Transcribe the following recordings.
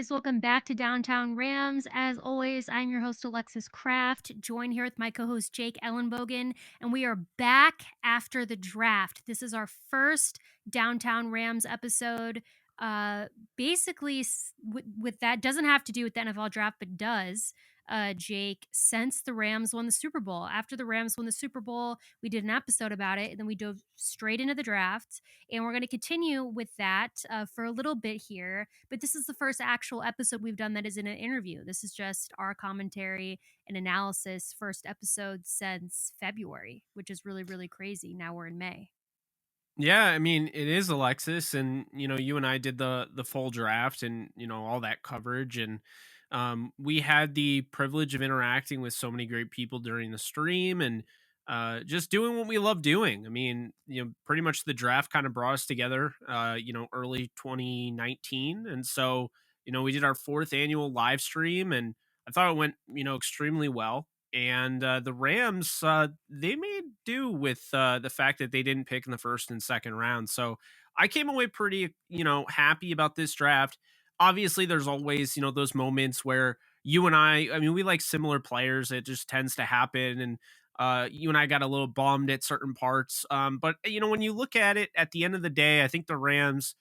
guys. Welcome back to Downtown Rams. As always, I'm your host, Alexis Kraft, joined here with my co host, Jake Ellenbogen, and we are back after the draft. This is our first Downtown Rams episode. Uh, Basically, with that, doesn't have to do with the NFL draft, but does. Jake, since the Rams won the Super Bowl. After the Rams won the Super Bowl, we did an episode about it, and then we dove straight into the draft. And we're going to continue with that for a little bit here. But this is the first actual episode we've done that is in an interview. This is just our commentary and analysis, first episode since February, which is really, really crazy. Now we're in May. Yeah, I mean, it is Alexis, and you and I did the full draft and all that coverage, and we had the privilege of interacting with so many great people during the stream, and just doing what we love doing. I mean, pretty much the draft kind of brought us together, early 2019, and so we did our fourth annual live stream, and I thought it went extremely well. And the Rams, they made do with the fact that they didn't pick in the first and second round. So I came away pretty, happy about this draft. Obviously, there's always, those moments where you and I mean, we like similar players. It just tends to happen. And you and I got a little bummed at certain parts. But, when you look at it at the end of the day, I think the Rams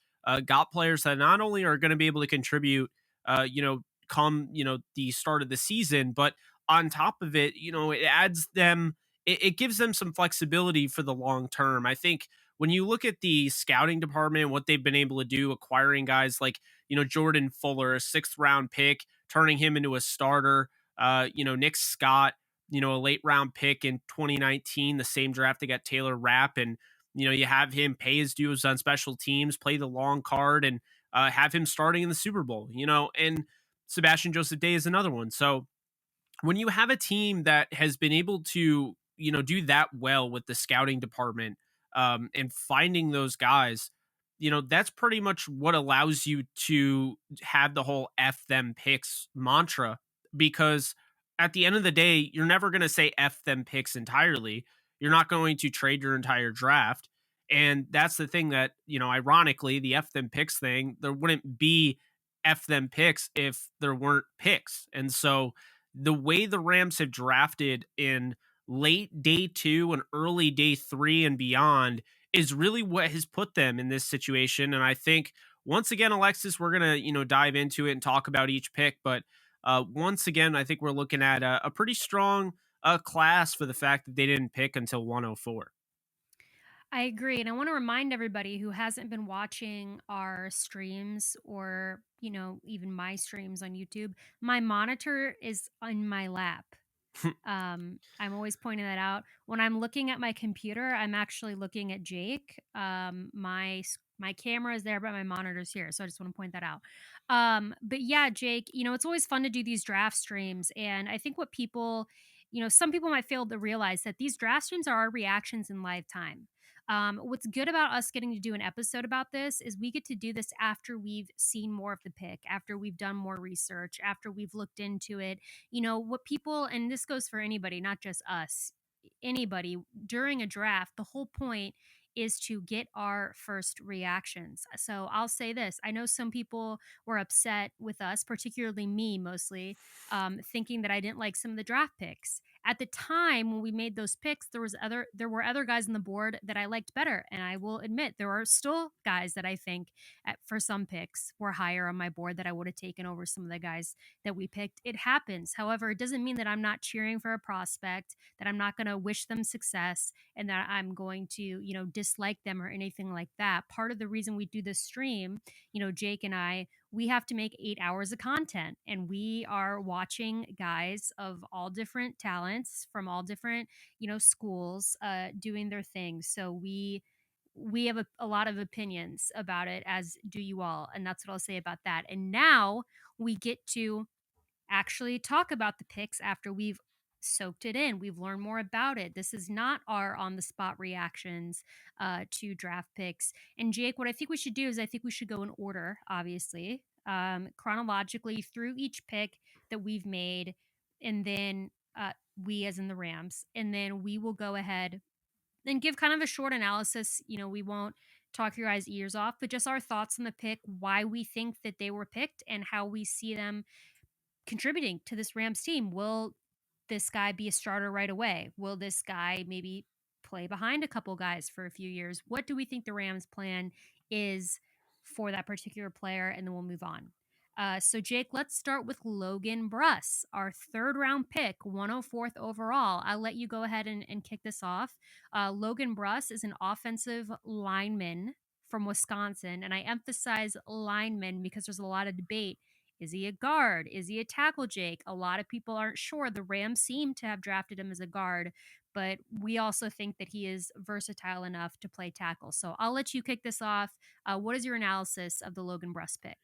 got players that not only are going to be able to contribute, come, the start of the season, but on top of it, it adds them, it gives them some flexibility for the long term. I think when you look at the scouting department, what they've been able to do, acquiring guys like, Jordan Fuller, a sixth round pick, turning him into a starter, Nick Scott, a late round pick in 2019, the same draft they got Taylor Rapp. And, you have him pay his dues on special teams, play the long card, and have him starting in the Super Bowl, and Sebastian Joseph Day is another one. So, when you have a team that has been able to, do that well with the scouting department, and finding those guys, that's pretty much what allows you to have the whole F them picks mantra. Because at the end of the day, you're never going to say F them picks entirely. You're not going to trade your entire draft. And that's the thing that, ironically, the F them picks thing, there wouldn't be F them picks if there weren't picks. And so, the way the Rams have drafted in late day 2 and early day 3 and beyond is really what has put them in this situation. And I think once again, Alexis, we're gonna dive into it and talk about each pick. But once again, I think we're looking at a pretty strong class for the fact that they didn't pick until 104. I agree. And I want to remind everybody who hasn't been watching our streams or, even my streams on YouTube, my monitor is on my lap. I'm always pointing that out. When I'm looking at my computer, I'm actually looking at Jake. My camera is there, but my monitor's here. So I just want to point that out. But yeah, Jake, it's always fun to do these draft streams. And I think what people, some people might fail to realize that these draft streams are our reactions in live time. What's good about us getting to do an episode about this is we get to do this after we've seen more of the pick, after we've done more research, after we've looked into it. What people, and this goes for anybody, not just us, anybody during a draft, the whole point is to get our first reactions. So I'll say this. I know some people were upset with us, particularly me mostly, thinking that I didn't like some of the draft picks. At the time when we made those picks, there were other guys on the board that I liked better. And I will admit there are still guys that I think for some picks were higher on my board that I would have taken over some of the guys that we picked. It happens. However, it doesn't mean that I'm not cheering for a prospect, that I'm not going to wish them success, and that I'm going to, dislike them or anything like that. Part of the reason we do this stream, Jake and I, we have to make 8 hours of content, and we are watching guys of all different talents from all different, schools doing their thing. So we have a lot of opinions about it, as do you all. And that's what I'll say about that. And now we get to actually talk about the picks after we've soaked it in. We've learned more about it. This is not our on the spot reactions to draft picks. And Jake, what I think we should do is I think we should go in order, obviously, chronologically through each pick that we've made. And then we, as in the Rams, and then we will go ahead and give kind of a short analysis. We won't talk your guys' ears off, but just our thoughts on the pick, why we think that they were picked, and how we see them contributing to this Rams team. Will this guy be a starter right away? Will this guy maybe play behind a couple guys for a few years? What do we think the Rams' plan is for that particular player? And then we'll move on. So, Jake, let's start with Logan Bruss, our third round pick, 104th overall. I'll let you go ahead and kick this off. Logan Bruss is an offensive lineman from Wisconsin. And I emphasize lineman because there's a lot of debate. Is he a guard? Is he a tackle, Jake? A lot of people aren't sure. The Rams seem to have drafted him as a guard, but we also think that he is versatile enough to play tackle. So I'll let you kick this off. What is your analysis of the Logan Bruss pick?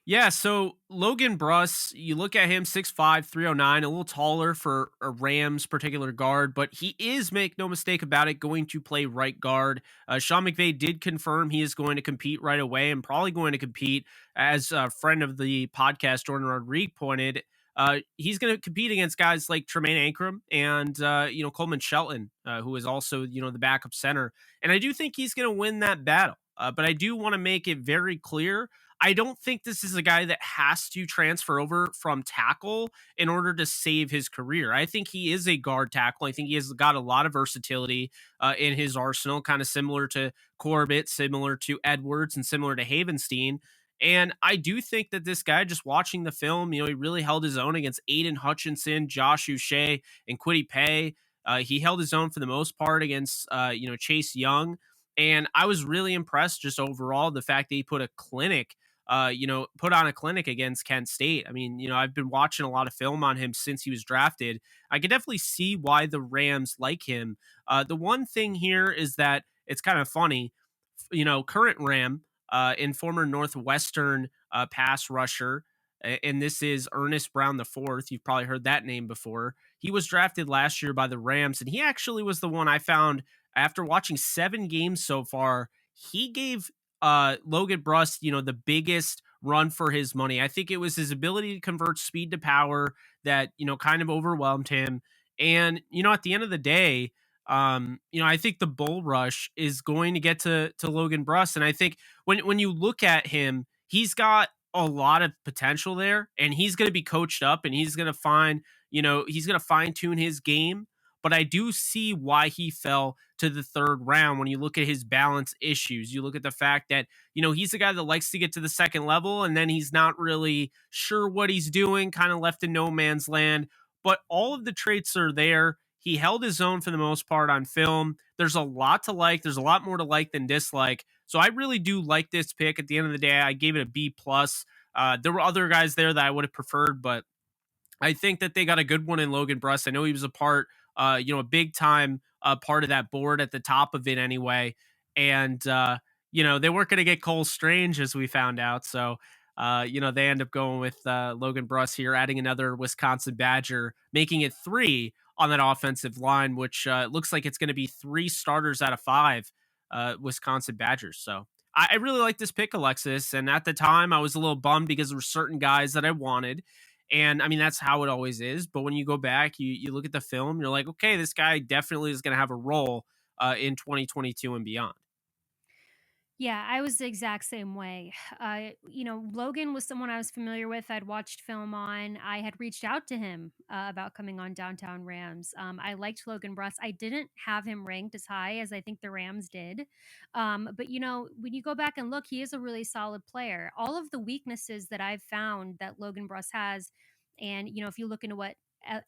Yeah, so Logan Bruss, you look at him 6'5, 309, a little taller for a Rams particular guard, but he is, make no mistake about it, going to play right guard. Sean McVay did confirm he is going to compete right away and probably going to compete, as a friend of the podcast, Jordan Rodriguez, pointed. He's going to compete against guys like Tremaine Ankrum and, Coleman Shelton, who is also, the backup center. And I do think he's going to win that battle. But I do want to make it very clear I don't think this is a guy that has to transfer over from tackle in order to save his career. I think he is a guard tackle. I think he has got a lot of versatility in his arsenal, kind of similar to Corbett, similar to Edwards, and similar to Havenstein. And I do think that this guy, just watching the film, he really held his own against Aiden Hutchinson, Josh Uche, and Kwity Paye. He held his own for the most part against, Chase Young. And I was really impressed just overall the fact that he put on a clinic against Kent State. I mean, I've been watching a lot of film on him since he was drafted. I could definitely see why the Rams like him. The one thing here is that it's kind of funny, current Ram and former Northwestern pass rusher, and this is Ernest Brown the fourth. You've probably heard that name before. He was drafted last year by the Rams, and he actually was the one I found after watching 7 games so far. He gave Logan Bruss, the biggest run for his money. I think it was his ability to convert speed to power that, kind of overwhelmed him. And, at the end of the day, I think the bull rush is going to get to Logan Bruss. And I think when you look at him, he's got a lot of potential there, and he's going to be coached up, and he's going to he's going to fine tune his game. But I do see why he fell to the third round when you look at his balance issues. You look at the fact that, he's a guy that likes to get to the second level, and then he's not really sure what he's doing, kind of left in no man's land. But all of the traits are there. He held his own for the most part on film. There's a lot to like. There's a lot more to like than dislike. So I really do like this pick. At the end of the day, I gave it a B plus. There were other guys there that I would have preferred, but I think that they got a good one in Logan Bruss. I know he was a part, a big time part of that board at the top of it anyway. And, they weren't going to get Cole Strange, as we found out. So, they end up going with Logan Bruss here, adding another Wisconsin Badger, making it 3 on that offensive line, which looks like it's going to be 3 starters out of 5 Wisconsin Badgers. So I really like this pick, Alexis. And at the time, I was a little bummed because there were certain guys that I wanted. And I mean, that's how it always is. But when you go back, you look at the film, you're like, okay, this guy definitely is going to have a role in 2022 and beyond. Yeah, I was the exact same way. Logan was someone I was familiar with. I'd watched film on. I had reached out to him about coming on Downtown Rams. I liked Logan Bruss. I didn't have him ranked as high as I think the Rams did. But, when you go back and look, he is a really solid player. All of the weaknesses that I've found that Logan Bruss has, and, if you look into what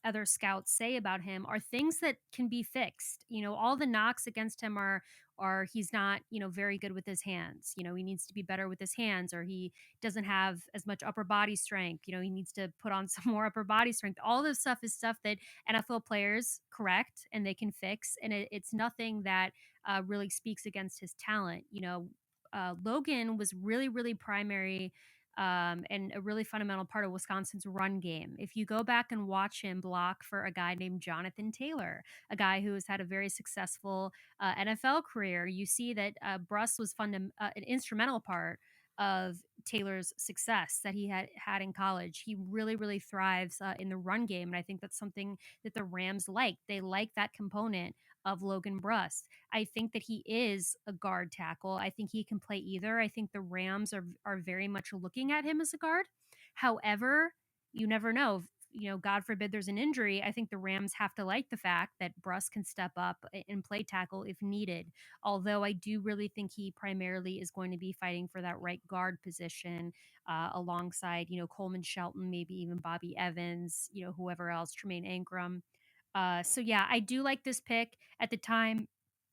other scouts say about him, are things that can be fixed. All the knocks against him are he's not, very good with his hands. He needs to be better with his hands, or he doesn't have as much upper body strength. He needs to put on some more upper body strength. All this stuff is stuff that NFL players correct and they can fix. And it's nothing that really speaks against his talent. Logan was really, really primary and a really fundamental part of Wisconsin's run game. If you go back and watch him block for a guy named Jonathan Taylor, a guy who has had a very successful NFL career, you see that Bruss was an instrumental part of Taylor's success that he had in college. He really, really thrives in the run game, and I think that's something that the Rams like. They like that component of Logan Bruss. I think that he is a guard tackle. I think he can play either. I think the Rams are very much looking at him as a guard. However, you never know. God forbid there's an injury. I think the Rams have to like the fact that Bruss can step up and play tackle if needed. Although I do really think he primarily is going to be fighting for that right guard position alongside, Coleman Shelton, maybe even Bobby Evans, whoever else, Tremaine Ingram. So yeah, I do like this pick. At the time,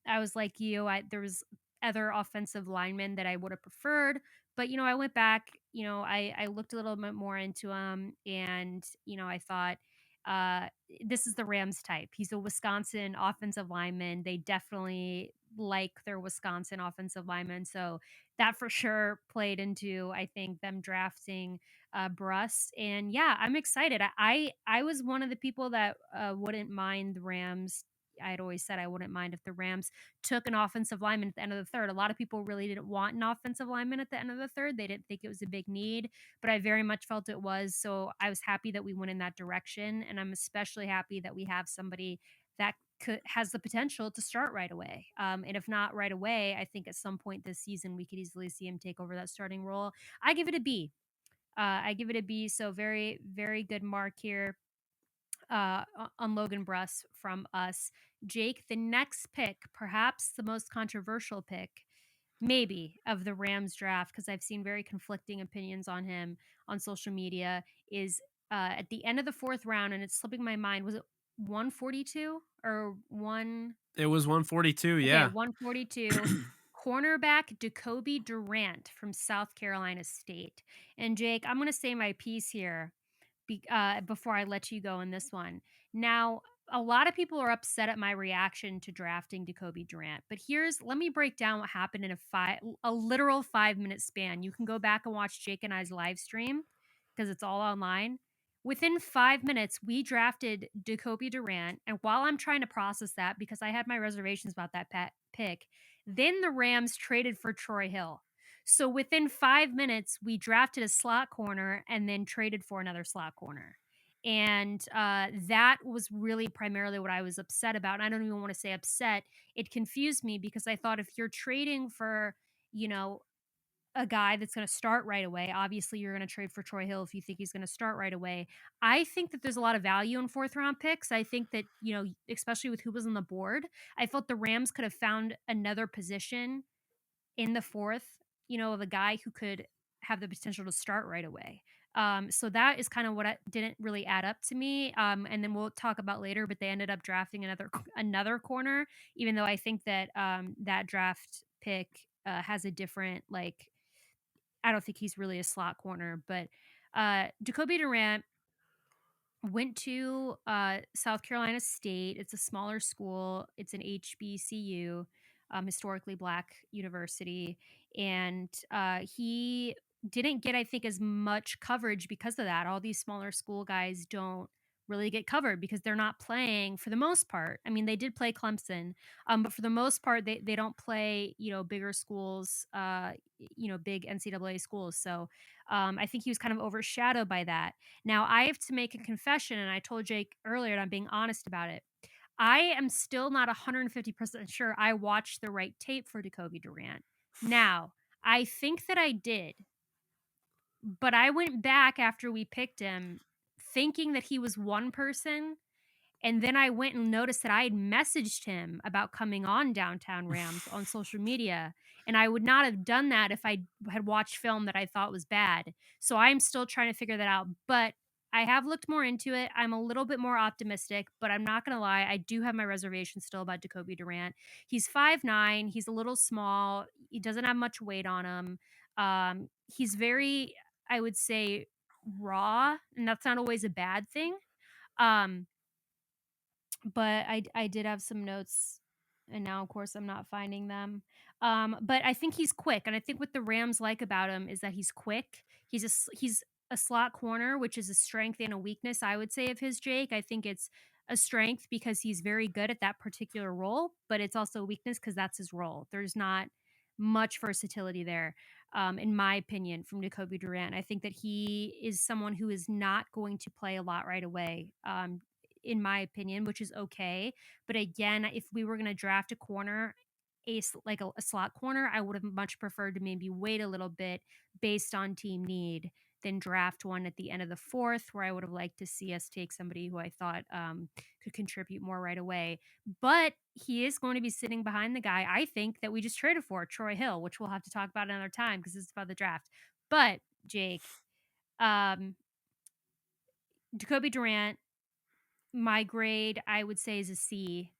I was like you. There was other offensive linemen that I would have preferred, but I went back. I looked a little bit more into him, and I thought uh, this is the Rams type. He's a Wisconsin offensive lineman. They definitely like their Wisconsin offensive lineman, so that for sure played into I think them drafting Bruss. And yeah, I'm excited. I was one of the people that wouldn't mind the Rams. I had always said I wouldn't mind if the Rams took an offensive lineman at the end of the third. A lot of people really didn't want an offensive lineman at the end of the third. They didn't think it was a big need, but I very much felt it was. So I was happy that we went in that direction. And I'm especially happy that we have somebody that has the potential to start right away. And if not right away, I think at some point this season we could easily see him take over that starting role. I give it a B. I give it a B. So very, very good mark here on Logan Bruss from us. Jake, the next pick, perhaps the most controversial pick, maybe of the Rams draft, because I've seen very conflicting opinions on him on social media, is at the end of the fourth round, and it's slipping my mind. Was it 142 or one? It was 142, Okay, yeah. 142. Cornerback Jacoby Durant from South Carolina State. And Jake, I'm going to say my piece here before I let you go in this one. Now, a lot of people are upset at my reaction to drafting Jacoby Durant, but let me break down what happened in a literal 5 minute span. You can go back and watch Jake and I's live stream because it's all online. Within 5 minutes, we drafted Jacoby Durant, and while I'm trying to process that because I had my reservations about that pick, then the Rams traded for Troy Hill. So within 5 minutes, we drafted a slot corner and then traded for another slot corner. And that was really primarily what I was upset about. And I don't even want to say upset. It confused me because I thought if you're trading for, you know, a guy that's going to start right away, obviously you're going to trade for Troy Hill if you think he's going to start right away. I think that there's a lot of value in fourth round picks. I think that, especially with who was on the board, I felt the Rams could have found another position in the fourth, of a guy who could have the potential to start right away. So that is kind of what didn't really add up to me. And then we'll talk about later, but they ended up drafting another corner, even though I think that that draft pick has a different I don't think he's really a slot corner, but Jacoby Durant went to South Carolina State. It's a smaller school. It's an HBCU, historically black university, and he didn't get, I think, as much coverage because of that. All these smaller school guys don't really get covered because they're not playing for the most part. I mean, they did play Clemson, but for the most part, they don't play bigger schools, big NCAA schools. So I think he was kind of overshadowed by that. Now, I have to make a confession, and I told Jake earlier, and I'm being honest about it. I am still not 150% sure I watched the right tape for Jacoby Durant. Now, I think that I did, but I went back after we picked him thinking that he was one person, and then I went and noticed that I had messaged him about coming on Downtown Rams on social media. And I would not have done that if I had watched film that I thought was bad. So I'm still trying to figure that out. But I have looked more into it. I'm a little bit more optimistic, but I'm not going to lie. I do have my reservations still about Jacoby Durant. He's 5'9". He's a little small. He doesn't have much weight on him. He's very, I would say, raw. And that's not always a bad thing. Um, but I did have some notes, and now of course I'm not finding them. But I think he's quick, and I think what the Rams like about him is that he's quick. He's a slot corner, which is a strength and a weakness, I would say, of his, Jake. I think it's a strength because he's very good at that particular role, but it's also a weakness because that's his role. There's not much versatility there, in my opinion, from Jacoby Durant. I think that he is someone who is not going to play a lot right away. in my opinion, which is okay. But again, if we were going to draft a corner, like a slot corner, I would have much preferred to maybe wait a little bit based on team need than draft one at the end of the fourth, where I would have liked to see us take somebody who I thought could contribute more right away. But he is going to be sitting behind the guy I think that we just traded for, Troy Hill, which we'll have to talk about another time because it's about the draft. But Jake, um, Jacoby Durant, my grade, I would say, is a C,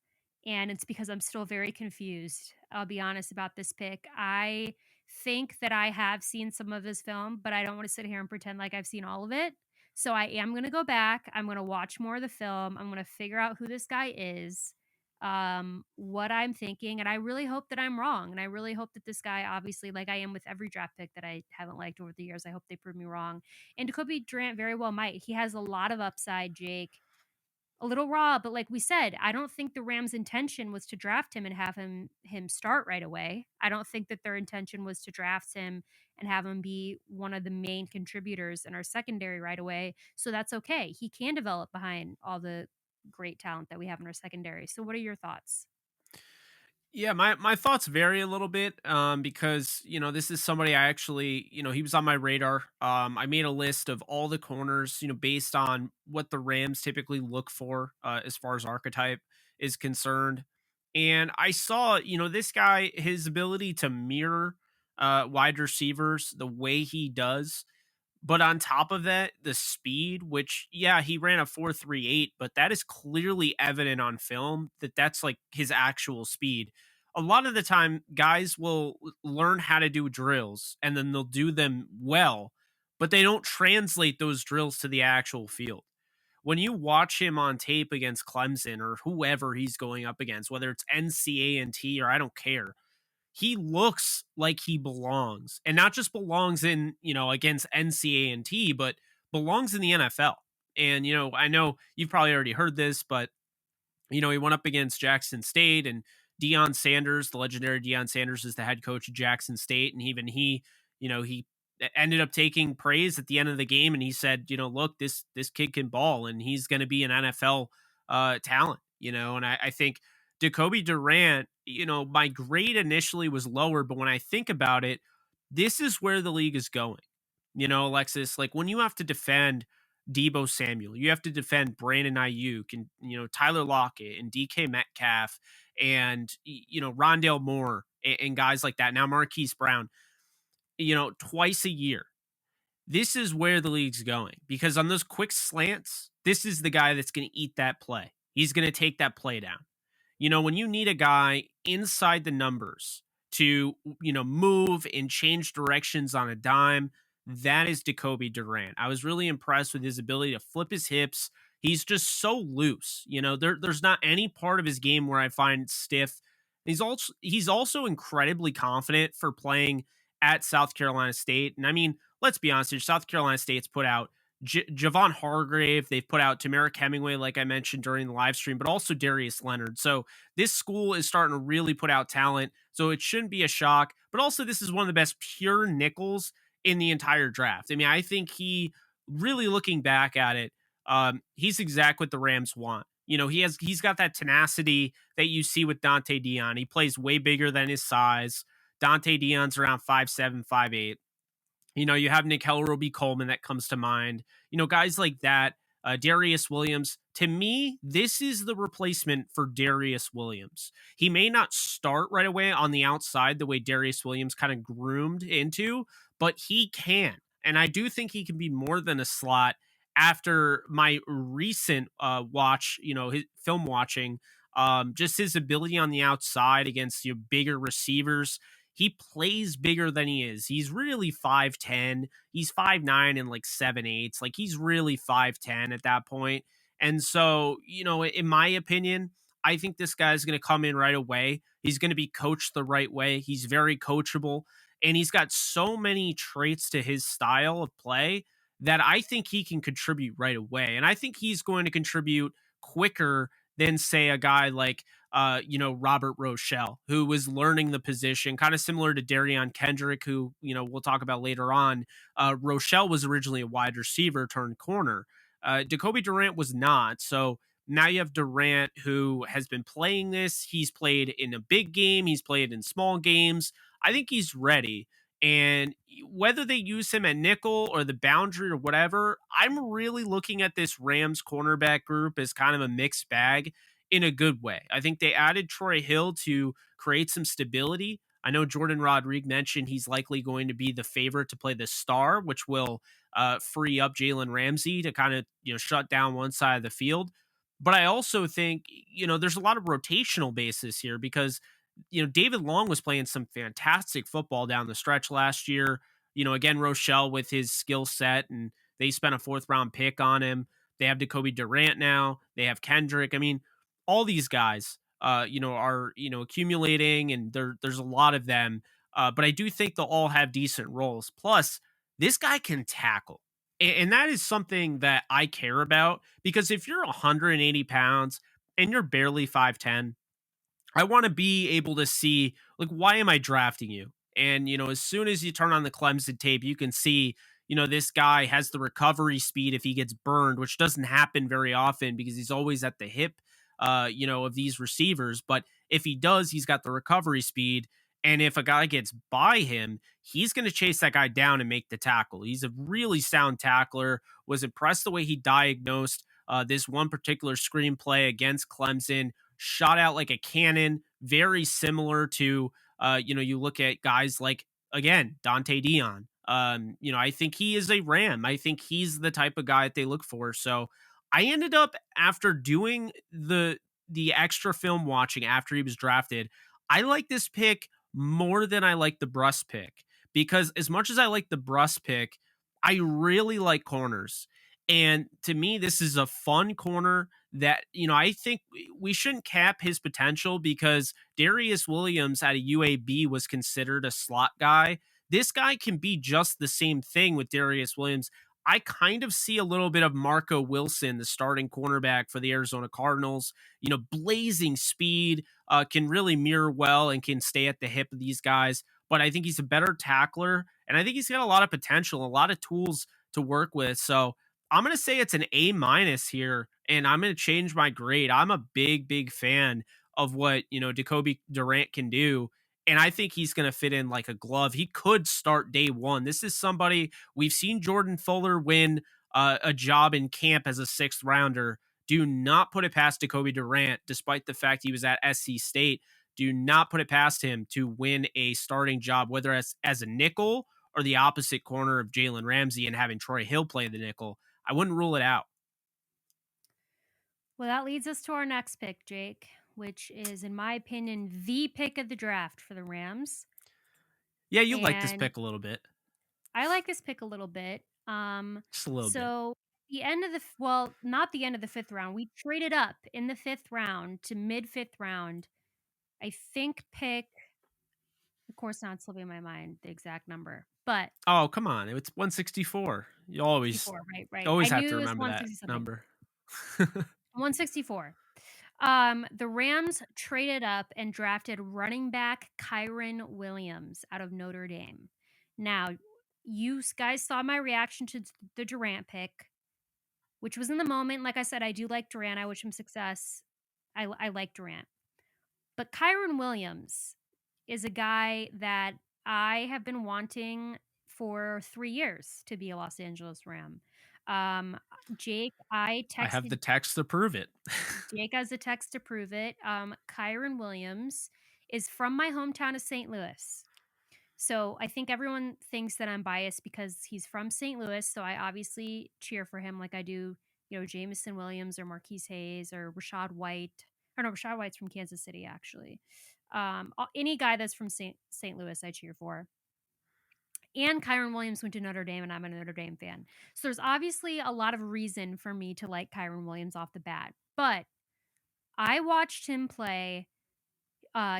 and it's because I'm still very confused. I'll be honest about this pick. I think that I have seen some of his film, but I don't want to sit here and pretend like I've seen all of it. So I am going to go back. I'm going to watch more of the film. I'm going to figure out who this guy is, what I'm thinking, and I really hope that I'm wrong. And I really hope that this guy, obviously, like I am with every draft pick that I haven't liked over the years, I hope they prove me wrong. And Jacoby Durant very well might. He has a lot of upside, Jake, a little raw, but like we said, I don't think the Rams' intention was to draft him and have him start right away. I don't think that their intention was to draft him and have him be one of the main contributors in our secondary right away. So that's okay. He can develop behind all the great talent that we have in our secondary. So what are your thoughts? Yeah, my thoughts vary a little bit because this is somebody I actually he was on my radar. I made a list of all the corners based on what the Rams typically look for as far as archetype is concerned, and I saw this guy, his ability to mirror wide receivers the way he does, but on top of that, the speed, which, yeah, he ran a 4.38, but that is clearly evident on film that that's like his actual speed. A lot of the time, guys will learn how to do drills and then they'll do them well, but they don't translate those drills to the actual field. When you watch him on tape against Clemson or whoever he's going up against, whether it's NCANT or I don't care, he looks like he belongs, and not just belongs in against NCANT, but belongs in the NFL. And I know you've probably already heard this, but he went up against Jackson State, and Deion Sanders, the legendary Deion Sanders, is the head coach of Jackson State, and even he ended up taking praise at the end of the game, and he said, look, this kid can ball, and he's going to be an NFL talent. And I think Jacoby Durant, my grade initially was lower, but when I think about it, this is where the league is going. Alexis, like when you have to defend Debo Samuel, you have to defend Brandon Ayuk and Tyler Lockett and DK Metcalf and Rondale Moore and guys like that. Now Marquise Brown, twice a year. This is where the league's going because on those quick slants, this is the guy that's going to eat that play. He's going to take that play down. When you need a guy inside the numbers to, move and change directions on a dime, that is Jacoby Durant. I was really impressed with his ability to flip his hips. He's just so loose. There's not any part of his game where I find stiff. He's also incredibly confident for playing at South Carolina State. And I mean, let's be honest here, South Carolina State's put out Javon Hargrave. They've put out Tamarick Hemingway, like I mentioned during the live stream, but also Darius Leonard. So this school is starting to really put out talent. So it shouldn't be a shock. But also, this is one of the best pure nickels in the entire draft. I mean, I think he really looking back at it, he's exact what the Rams want. He's got that tenacity that you see with Dante Dion. He plays way bigger than his size. Dante Dion's around 5'7", 5'8". You have Nickel Roby Coleman that comes to mind. Guys like that. Darius Williams. To me, this is the replacement for Darius Williams. He may not start right away on the outside the way Darius Williams kind of groomed into, but he can. And I do think he can be more than a slot after my recent his film watching, just his ability on the outside against bigger receivers. He plays bigger than he is. He's really 5'10". He's 5'9" and like 7/8. Like he's really 5'10" at that point. And so, in my opinion, I think this guy's going to come in right away. He's going to be coached the right way. He's very coachable. And he's got so many traits to his style of play that I think he can contribute right away. And I think he's going to contribute quicker than, say, a guy like Robert Rochelle, who was learning the position, kind of similar to Derion Kendrick, who, we'll talk about later on. Rochelle was originally a wide receiver turned corner. Jacoby Durant was not. So Now you have Durant, who has been playing this. He's played in a big game, he's played in small games. I think he's ready. And whether they use him at nickel or the boundary or whatever, I'm really looking at this Rams cornerback group as kind of a mixed bag in a good way. I think they added Troy Hill to create some stability. I know Jordan Rodriguez mentioned he's likely going to be the favorite to play the star, which will free up Jalen Ramsey to kind of shut down one side of the field. But I also think there's a lot of rotational basis here because David Long was playing some fantastic football down the stretch last year. Again, Rochelle with his skill set, and they spent a fourth round pick on him. They have Jacoby Durant now. They have Kendrick. I mean, all these guys, are accumulating, and there's a lot of them. But I do think they'll all have decent roles. Plus, this guy can tackle. And that is something that I care about because if you're 180 pounds and you're barely 5'10, I want to be able to see, like, why am I drafting you? And, as soon as you turn on the Clemson tape, you can see, this guy has the recovery speed if he gets burned, which doesn't happen very often because he's always at the hip, of these receivers. But if he does, he's got the recovery speed. And if a guy gets by him, he's going to chase that guy down and make the tackle. He's a really sound tackler. Was impressed the way he diagnosed this one particular screenplay against Clemson, shot out like a cannon, very similar to, you look at guys like, again, Dante Dion. I think he is a Ram. I think he's the type of guy that they look for. So I ended up, after doing the extra film watching after he was drafted, I like this pick more than I like the Bruss pick because as much as I like the Bruss pick, I really like corners. And to me, this is a fun corner that, I think we shouldn't cap his potential because Darius Williams out of UAB was considered a slot guy. This guy can be just the same thing with Darius Williams. I kind of see a little bit of Marco Wilson, the starting cornerback for the Arizona Cardinals, blazing speed, can really mirror well and can stay at the hip of these guys. But I think he's a better tackler, and I think he's got a lot of potential, a lot of tools to work with. So I'm going to say it's an A minus here, and I'm going to change my grade. I'm a big, big fan of what, Jacoby Durant can do. And I think he's going to fit in like a glove. He could start day one. This is somebody we've seen Jordan Fuller win a job in camp as a sixth rounder. Do not put it past Jacoby Durant, despite the fact he was at SC State. Do not put it past him to win a starting job, whether as a nickel or the opposite corner of Jalen Ramsey and having Troy Hill play the nickel. I wouldn't rule it out. Well, that leads us to our next pick, Jake, which is, in my opinion, the pick of the draft for the Rams. Yeah, you like this And pick a little bit. I like this pick a little bit. Just a little bit. So the end of the well, not the end of the fifth round. We traded up in the fifth round to mid fifth round. I think pick, of course, not slipping my mind the exact number, but Oh, come on. It's 164. You always 64, right. I always have knew to it was remember that 160 something. number. 164. The Rams traded up and drafted running back Kyren Williams out of Notre Dame. Now, you guys saw my reaction to the Durant pick, which was in the moment. Like I said, I do like Durant. I wish him success. I like Durant. But Kyren Williams is a guy that I have been wanting for 3 years to be a Los Angeles Ram. Jake, I I have the texted text to prove it. Jake has a text to prove it. Kyren Williams is from my hometown of St. Louis. So I think everyone thinks that I'm biased because he's from St. Louis. So I obviously cheer for him like I do, Jameson Williams or Marquise Hayes or Rashad White. Or no, Rashad White's from Kansas City, actually. Any guy that's from St. Louis, I cheer for. And Kyren Williams went to Notre Dame, and I'm a Notre Dame fan. So there's obviously a lot of reason for me to like Kyren Williams off the bat. But I watched him play.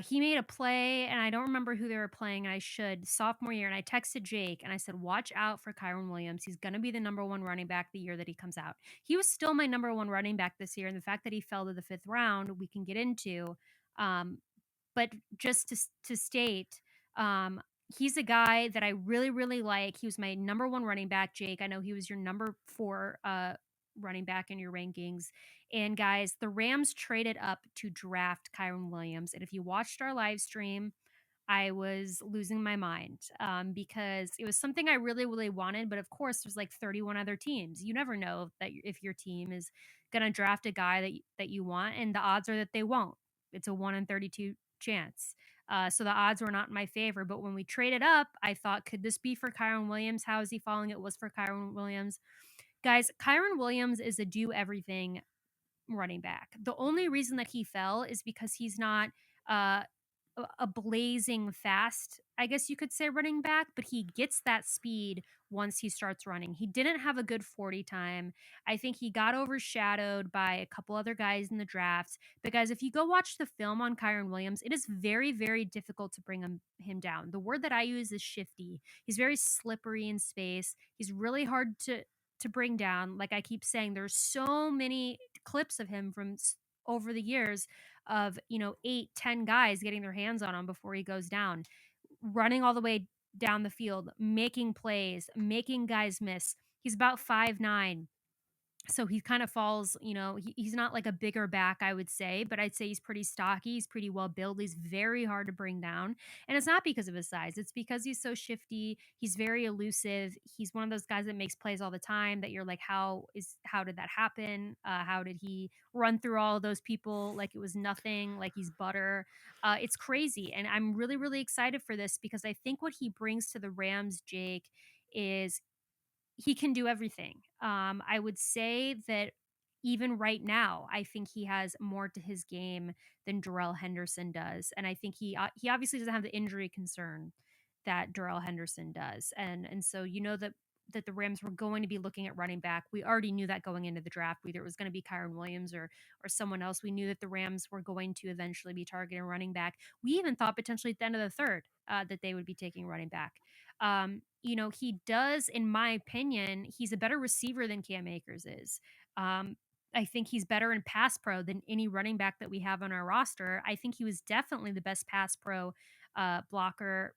He made a play, and I don't remember who they were playing, and I should, sophomore year, and I texted Jake, and I said, watch out for Kyren Williams. He's going to be the number one running back the year that he comes out. He was still my number one running back this year, and the fact that he fell to the fifth round, we can get into. But just to state, he's a guy that I really, really like. He was my number one running back, Jake. I know he was your number 4 running back in your rankings. And guys, the Rams traded up to draft Kyren Williams. And if you watched our live stream, I was losing my mind because it was something I really, really wanted. But of course, there's like 31 other teams. You never know that if your team is going to draft a guy that you want, and the odds are that they won't. It's a 1 in 32 chance. So the odds were not in my favor. But when we traded up, I thought, could this be for Kyren Williams? How is he falling? It was for Kyren Williams. Guys, Kyren Williams is a do everything running back. The only reason that he fell is because he's not uh, a blazing fast, I guess you could say, running back, but he gets that speed once he starts running. He didn't have a good 40 time. I think he got overshadowed by a couple other guys in the draft. But guys, if you go watch the film on Kyren Williams, it is very, very difficult to bring him down. The word that I use is shifty. He's very slippery in space. He's really hard to bring down. Like I keep saying, there's so many clips of him from over the years of 8-10 guys getting their hands on him before he goes down, running all the way down the field, making plays, making guys miss. He's about 5'9", so he kind of falls, he's not like a bigger back, I would say, but I'd say he's pretty stocky. He's pretty well built. He's very hard to bring down. And it's not because of his size. It's because he's so shifty. He's very elusive. He's one of those guys that makes plays all the time that you're like, how did that happen? How did he run through all of those people like it was nothing, like he's butter? It's crazy. And I'm really, really excited for this because I think what he brings to the Rams, Jake, is he can do everything. I would say that even right now, I think he has more to his game than Darrell Henderson does, and I think he obviously doesn't have the injury concern that Darrell Henderson does, and so that the Rams were going to be looking at running back. We already knew that going into the draft, whether it was going to be Kyren Williams or someone else. We knew that the Rams were going to eventually be targeting running back. We even thought potentially at the end of the third that they would be taking running back. He does, in my opinion, he's a better receiver than Cam Akers is. I think he's better in pass pro than any running back that we have on our roster. I think he was definitely the best pass pro blocker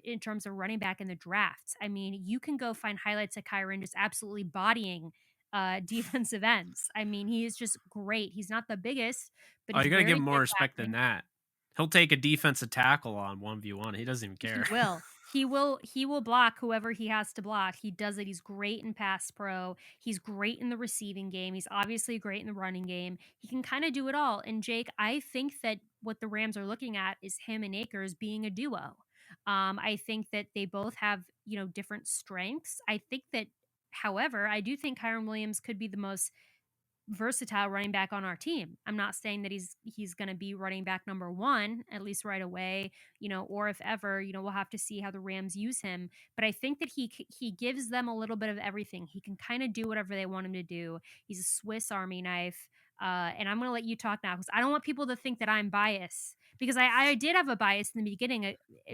in terms of running back in the drafts. I mean, you can go find highlights of Kyren just absolutely bodying defensive ends. I mean, he is just great. He's not the biggest, but Oh, he's you got to give very him good more respect than tackling. that. He'll take a defensive tackle on 1v1. He doesn't even He care. will. He will block whoever he has to block. He does it. He's great in pass pro. He's great in the receiving game. He's obviously great in the running game. He can kind of do it all. And Jake, I think that what the Rams are looking at is him and Akers being a duo. I think that they both have, different strengths. I think that, however, I do think Kyren Williams could be the most versatile running back on our team. I'm not saying that he's going to be running back number 1 at least right away, or if ever, we'll have to see how the Rams use him, but I think that he gives them a little bit of everything. He can kind of do whatever they want him to do. He's a Swiss Army knife. And I'm going to let you talk now because I don't want people to think that I'm biased because I did have a bias in the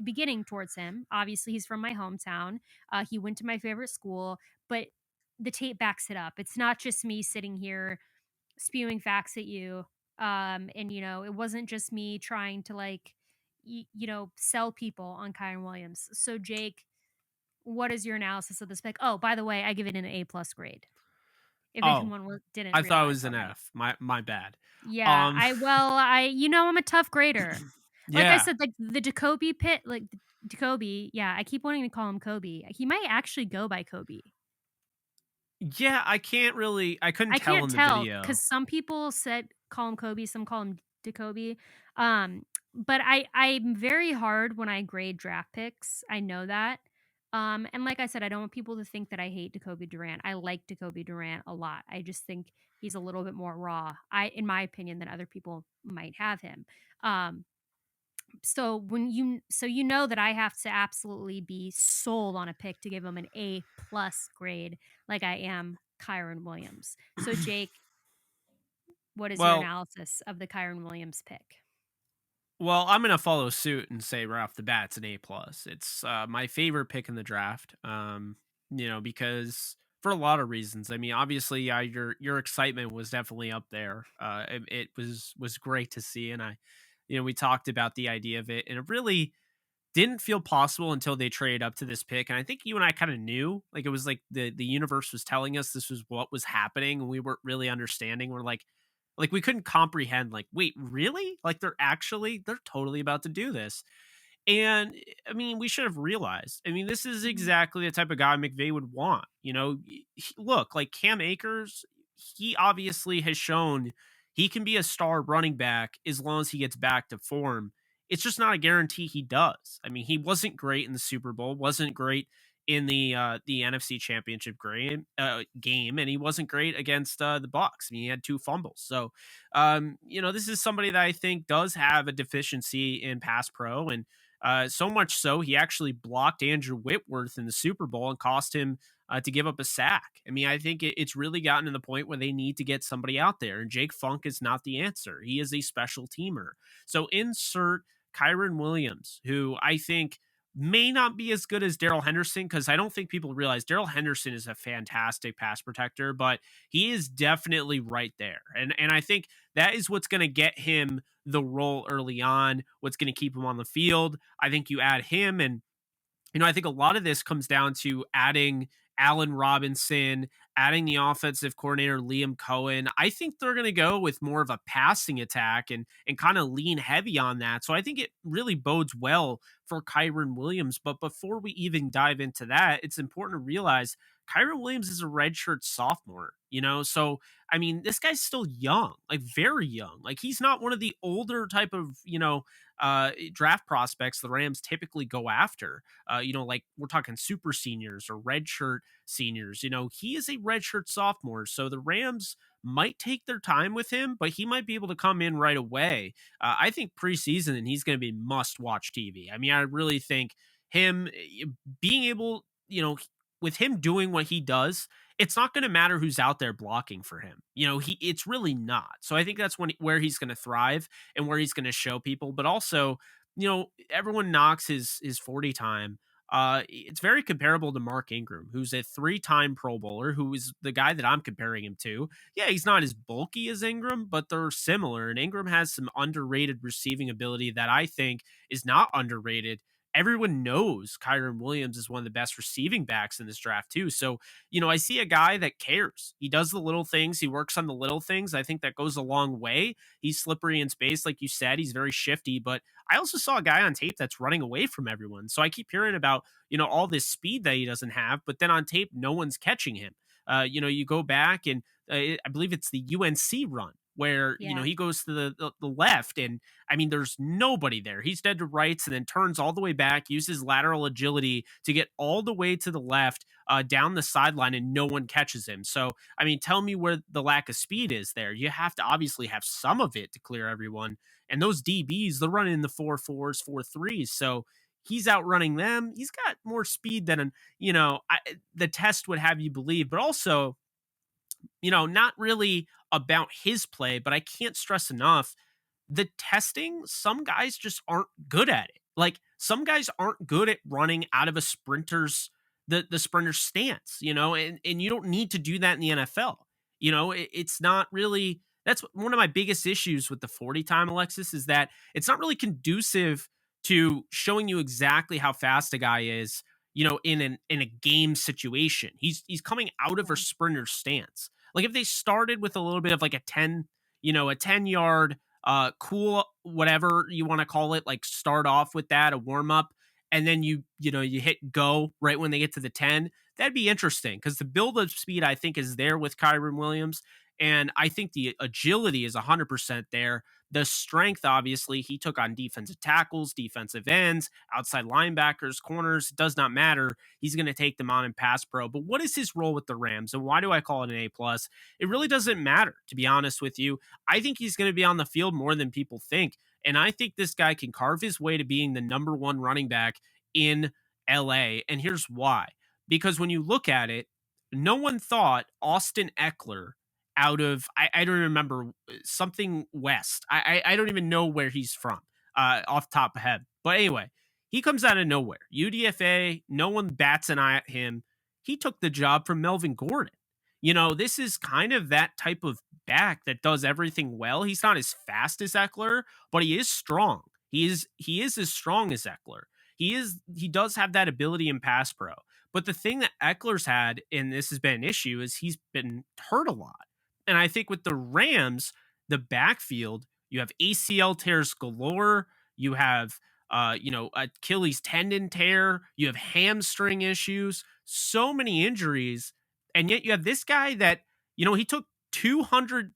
beginning towards him. Obviously, he's from my hometown. He went to my favorite school, but the tape backs it up. It's not just me sitting here spewing facts at you. And it wasn't just me trying to like, sell people on Kyren Williams. So Jake, what is your analysis of this pick? Oh, by the way, I give it an A+ grade. If Oh, anyone didn't I thought it realize was an already. F. My bad. Yeah, Um, I'm a tough grader. Like I yeah, said, like the Jacoby pit, like Jacoby. Yeah, I keep wanting to call him Kobe. He might actually go by Kobe. yeah. I couldn't I tell can't in the tell because video. some people said call him Kobe, some call him Jacoby. But I'm very hard when I grade draft picks. I know that. And like I said, I don't want people to think that I hate Jacoby Durant. I like Jacoby Durant a lot. I just think he's a little bit more raw, in my opinion, than other people might have him. Um, so you know that I have to absolutely be sold on a pick to give him an A+ grade, like I am Kyren Williams. So Jake, what is your well, analysis of the Kyren Williams pick? well, I'm gonna follow suit and say right off the bat it's an A+. It's my favorite pick in the draft. Because for a lot of reasons. I mean, obviously, your excitement was definitely up there. It was great to see, and we talked about the idea of it, and it really didn't feel possible until they traded up to this pick. And I think you and I kind of knew, like it was like the universe was telling us this was what was happening, and we weren't really understanding. We're like we couldn't comprehend, like, wait, really? Like they're totally about to do this. And I mean, we should have realized. I mean, this is Mhm. exactly the type of guy McVay would want. Look, like Cam Akers, he obviously has shown he can be a star running back as long as he gets back to form. It's just not a guarantee he does. I mean, he wasn't great in the Super Bowl, wasn't great in the NFC Championship game, and he wasn't great against the Bucks. I mean, he had two fumbles. So, this is somebody that I think does have a deficiency in pass pro, and so much so, he actually blocked Andrew Whitworth in the Super Bowl and cost him to give up a sack. I mean, I think it's really gotten to the point where they need to get somebody out there, and Jake Funk is not the answer. He is a special teamer. So insert Kyren Williams, who I think may not be as good as Daryl Henderson, because I don't think people realize Daryl Henderson is a fantastic pass protector, but he is definitely right there. And I think that is what's going to get him the role early on, what's going to keep him on the field. I think you add him, and I think a lot of this comes down to adding Allen Robinson, adding the offensive coordinator Liam Cohen. I think they're going to go with more of a passing attack and kind of lean heavy on that. So I think it really bodes well for Kyren Williams. But before we even dive into that, it's important to realize Kyren Williams is a redshirt sophomore. So I mean, this guy's still young, like very young. Like he's not one of the older type of draft prospects the Rams typically go after. Like we're talking super seniors or redshirt seniors. He is a redshirt sophomore, so the Rams might take their time with him, but he might be able to come in right away. I think preseason, and he's going to be must watch TV. I mean, I really think him being able, with him doing what he does, it's not going to matter who's out there blocking for him. It's really not. So I think that's where he's going to thrive and where he's going to show people. But also, everyone knocks his 40 time. It's very comparable to Mark Ingram, who's a three-time Pro Bowler, who is the guy that I'm comparing him to. Yeah, he's not as bulky as Ingram, but they're similar. And Ingram has some underrated receiving ability that I think is not underrated. Everyone knows Kyren Williams is one of the best receiving backs in this draft, too. So, I see a guy that cares. He does the little things. He works on the little things. I think that goes a long way. He's slippery in space, like you said. He's very shifty, but I also saw a guy on tape that's running away from everyone. So I keep hearing about, all this speed that he doesn't have, but then on tape, no one's catching him. You go back and I believe it's the UNC run where, Yeah. he goes to the left, and I mean, there's nobody there. He's dead to rights and then turns all the way back, uses lateral agility to get all the way to the left down the sideline, and no one catches him. So, I mean, tell me where the lack of speed is there. You have to obviously have some of it to clear everyone. And those DBs, they're running in the 4.4s, 4.3s. So he's outrunning them. He's got more speed than, the test would have you believe, but also, not really about his play, but I can't stress enough the testing, some guys just aren't good at it. Like some guys aren't good at running out of a sprinter's sprinter stance, and you don't need to do that in the NFL. It's not really that's one of my biggest issues with the 40 time, Alexis, is that it's not really conducive to showing you exactly how fast a guy is, in a game situation. He's coming out of a Yeah. sprinter stance. Like if they started with a little bit of like a 10-yard cool, whatever you want to call it, like start off with that, a warm up, and then you hit go right when they get to the 10. That'd be interesting because the build up speed I think is there with Kyren Williams, and I think the agility is 100% there. The strength, obviously, he took on defensive tackles, defensive ends, outside linebackers, corners, does not matter. He's going to take them on in pass pro. But what is his role with the Rams, and why do I call it an A plus? It really doesn't matter, to be honest with you. I think he's going to be on the field more than people think. And I think this guy can carve his way to being the number one running back in LA. And here's why. Because when you look at it, no one thought Austin Eckler out of, I don't remember, something west. I don't even know where he's from off the top of head. But anyway, he comes out of nowhere. UDFA, no one bats an eye at him. He took the job from Melvin Gordon. This is kind of that type of back that does everything well. He's not as fast as Eckler, but he is strong. He is as strong as Eckler. he does have that ability in pass pro. But the thing that Eckler's had, and this has been an issue, is he's been hurt a lot. And I think with the Rams, the backfield, you have ACL tears galore, you have Achilles tendon tear, you have hamstring issues, so many injuries, and yet you have this guy that he took 200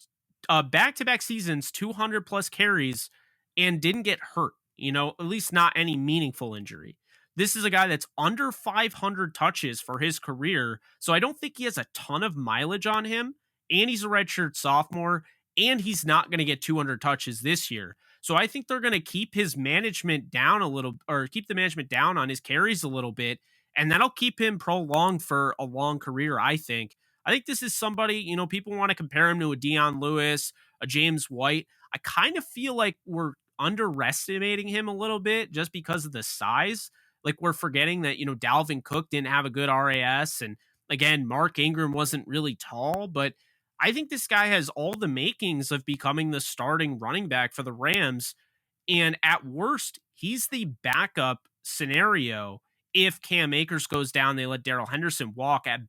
back-to-back seasons, 200 plus carries, and didn't get hurt. At least not any meaningful injury. This is a guy that's under 500 touches for his career, so I don't think he has a ton of mileage on him. And he's a redshirt sophomore, and he's not going to get 200 touches this year. So I think they're going to keep his management down a little, or keep the management down on his carries a little bit, and that'll keep him prolonged for a long career, I think. I think this is somebody, people want to compare him to a Deion Lewis, a James White. I kind of feel like we're underestimating him a little bit just because of the size. Like we're forgetting that, Dalvin Cook didn't have a good RAS. And again, Mark Ingram wasn't really tall, but I think this guy has all the makings of becoming the starting running back for the Rams. And at worst, he's the backup scenario. If Cam Akers goes down, they let Darrell Henderson walk at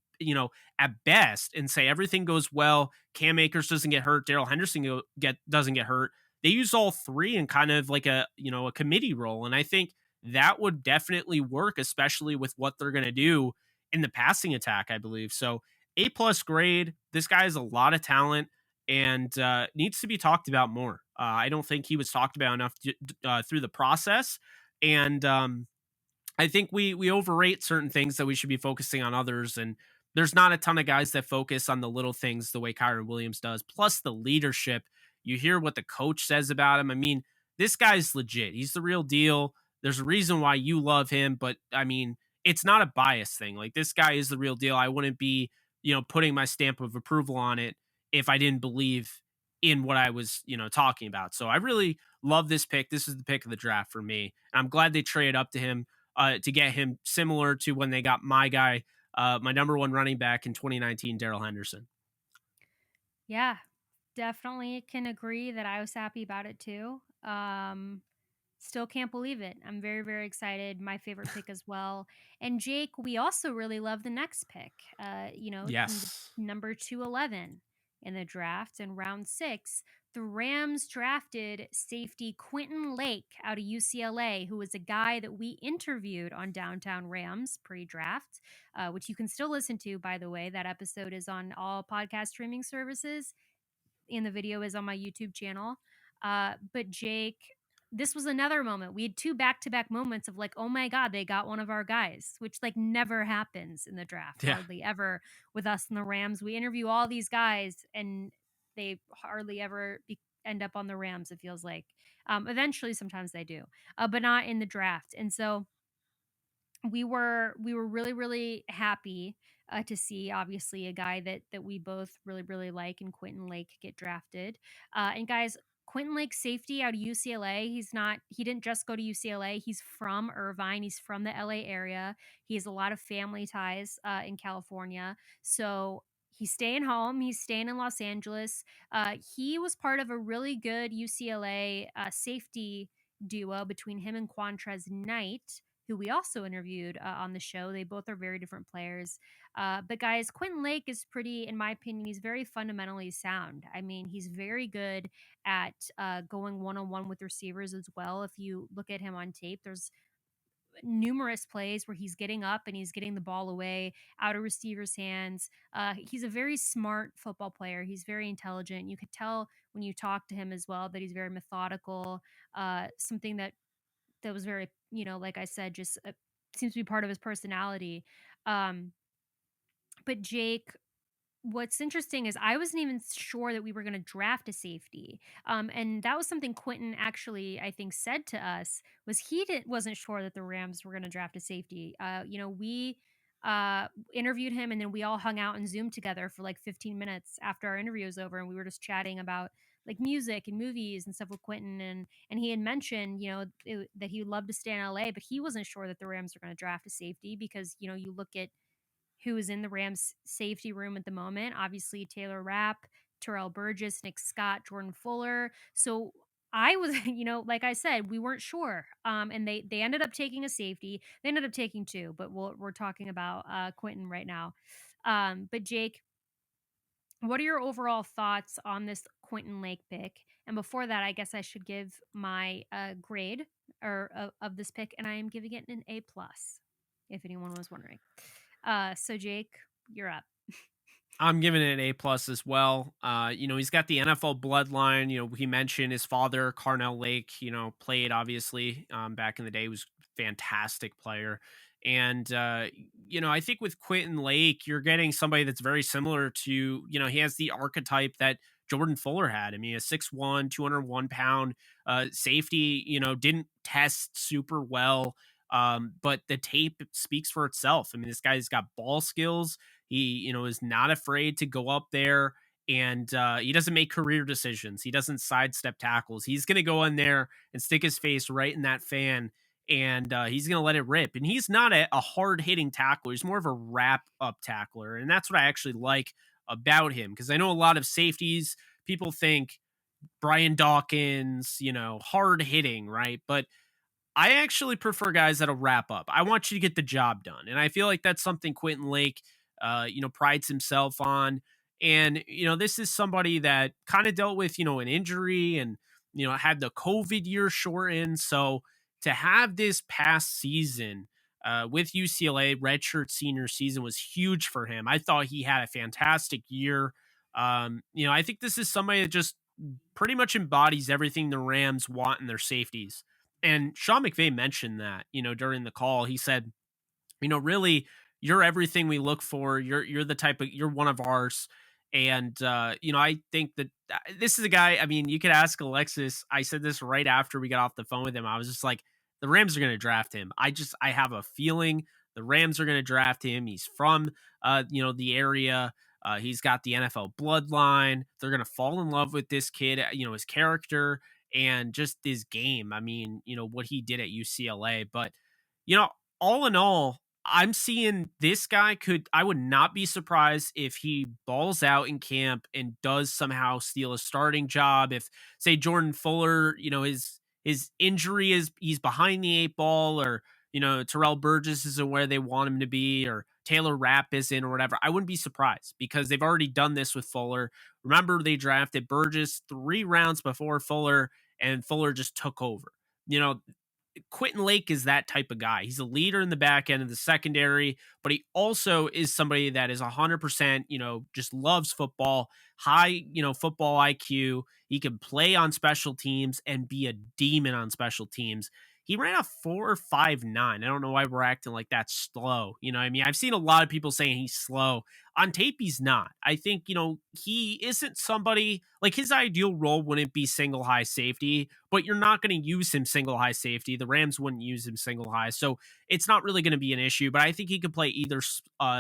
best, and say everything goes well. Cam Akers doesn't get hurt. Darrell Henderson doesn't get hurt. They use all three in kind of like a committee role. And I think that would definitely work, especially with what they're going to do in the passing attack, I believe. So A+ grade. This guy has a lot of talent and needs to be talked about more. I don't think he was talked about enough through the process. And I think we overrate certain things that we should be focusing on others. And there's not a ton of guys that focus on the little things the way Kyren Williams does, plus the leadership. You hear what the coach says about him. I mean, this guy's legit. He's the real deal. There's a reason why you love him, but I mean, it's not a bias thing. Like this guy is the real deal. I wouldn't be, putting my stamp of approval on it if I didn't believe in what I was, talking about. So I really love this pick. This is the pick of the draft for me. And I'm glad they traded up to him to get him similar to when they got my guy, my number one running back in 2019, Darrell Henderson. Yeah, definitely can agree that I was happy about it too. Still can't believe it. I'm very, very excited. My favorite pick as well. And Jake, we also really love the next pick. In the Yes. number 211 in the draft in round 6, the Rams drafted safety Quinton Lake out of UCLA, who was a guy that we interviewed on Downtown Rams pre-draft, which you can still listen to, by the way. That episode is on all podcast streaming services, and the video is on my YouTube channel. But Jake, this was another moment. We had 2 back-to-back moments of like, oh my God, they got one of our guys, which like never happens in the draft, Yeah. hardly ever with us in the Rams. We interview all these guys and they hardly ever end up on the Rams, it feels like. Eventually, sometimes they do, but not in the draft. And so we were really, really happy to see obviously a guy that we both really, really like in Quinton Lake get drafted. And guys, Quinton Lake safety out of UCLA. He didn't just go to UCLA. He's from Irvine. He's from the LA area. He has a lot of family ties in California. So he's staying home. He's staying in Los Angeles. He was part of a really good UCLA safety duo between him and Quantrez Knight, who we also interviewed on the show. They both are very different players. But guys, Quinton Lake is pretty, in my opinion, he's very fundamentally sound. I mean, he's very good at going one-on-one with receivers as well. If you look at him on tape, there's numerous plays where he's getting up and he's getting the ball away out of receivers' hands. He's a very smart football player. He's very intelligent. You could tell when you talk to him as well that he's very methodical. Something that was very, like I said, just seems to be part of his personality. Um, but Jake, what's interesting is I wasn't even sure that we were going to draft a safety. And that was something Quinton actually, I think, said to us was wasn't sure that the Rams were going to draft a safety. We interviewed him and then we all hung out and Zoomed together for like 15 minutes after our interview was over. And we were just chatting about like music and movies and stuff with Quinton. And he had mentioned, that he would love to stay in LA, but he wasn't sure that the Rams were going to draft a safety because, you look at who is in the Rams safety room at the moment. Obviously, Taylor Rapp, Terrell Burgess, Nick Scott, Jordan Fuller. So I was, like I said, we weren't sure. And they ended up taking a safety. They ended up taking two, but we're talking about Quentin right now. But Jake, what are your overall thoughts on this Quinton Lake pick? And before that, I guess I should give my grade or of this pick, and I am giving it an A plus. If anyone was wondering. So Jake, you're up. I'm giving it an A plus as well. He's got the NFL bloodline. He mentioned his father, Carnell Lake, played obviously back in the day, was a fantastic player. And, I think with Quinton Lake, you're getting somebody that's very similar to, he has the archetype that Jordan Fuller had. I mean, a 6'1", 201-pound safety, didn't test super well. But the tape speaks for itself. I mean, this guy's got ball skills. He, is not afraid to go up there, and he doesn't make career decisions. He doesn't sidestep tackles. He's going to go in there and stick his face right in that fan, and he's going to let it rip. And he's not a hard hitting tackler. He's more of a wrap up tackler, and that's what I actually like about him, because I know a lot of safeties, people think Brian Dawkins, hard hitting, right? But I actually prefer guys that'll wrap up. I want you to get the job done. And I feel like that's something Quinton Lake, prides himself on. And, this is somebody that kind of dealt with, an injury and, had the COVID year shortened. So to have this past season with UCLA, redshirt senior season was huge for him. I thought he had a fantastic year. I think this is somebody that just pretty much embodies everything the Rams want in their safeties. And Sean McVay mentioned that, during the call. He said, really, you're everything we look for. You're the type of, you're one of ours. And I think that this is a guy. I mean, you could ask Alexis. I said this right after we got off the phone with him. I was just like, the Rams are going to draft him. I have a feeling the Rams are going to draft him. He's from the area. He's got the NFL bloodline. They're going to fall in love with this kid, his character and just his game. I mean, what he did at UCLA. But, all in all, I'm seeing this guy I would not be surprised if he balls out in camp and does somehow steal a starting job. If, say, Jordan Fuller, his injury is he's behind the eight ball, or, Terrell Burgess isn't where they want him to be, or Taylor Rapp isn't, or whatever. I wouldn't be surprised, because they've already done this with Fuller. Remember, they drafted Burgess 3 rounds before Fuller, and Fuller just took over. Quinton Lake is that type of guy. He's a leader in the back end of the secondary, but he also is somebody that is 100%, just loves football, high, football IQ. He can play on special teams and be a demon on special teams. He ran a 4.59. I don't know why we're acting like that's slow. What I mean? I've seen a lot of people saying he's slow. On tape, he's not. I think, he isn't somebody like, his ideal role wouldn't be single high safety, but you're not going to use him single high safety. The Rams wouldn't use him single high. So it's not really going to be an issue, but I think he could play either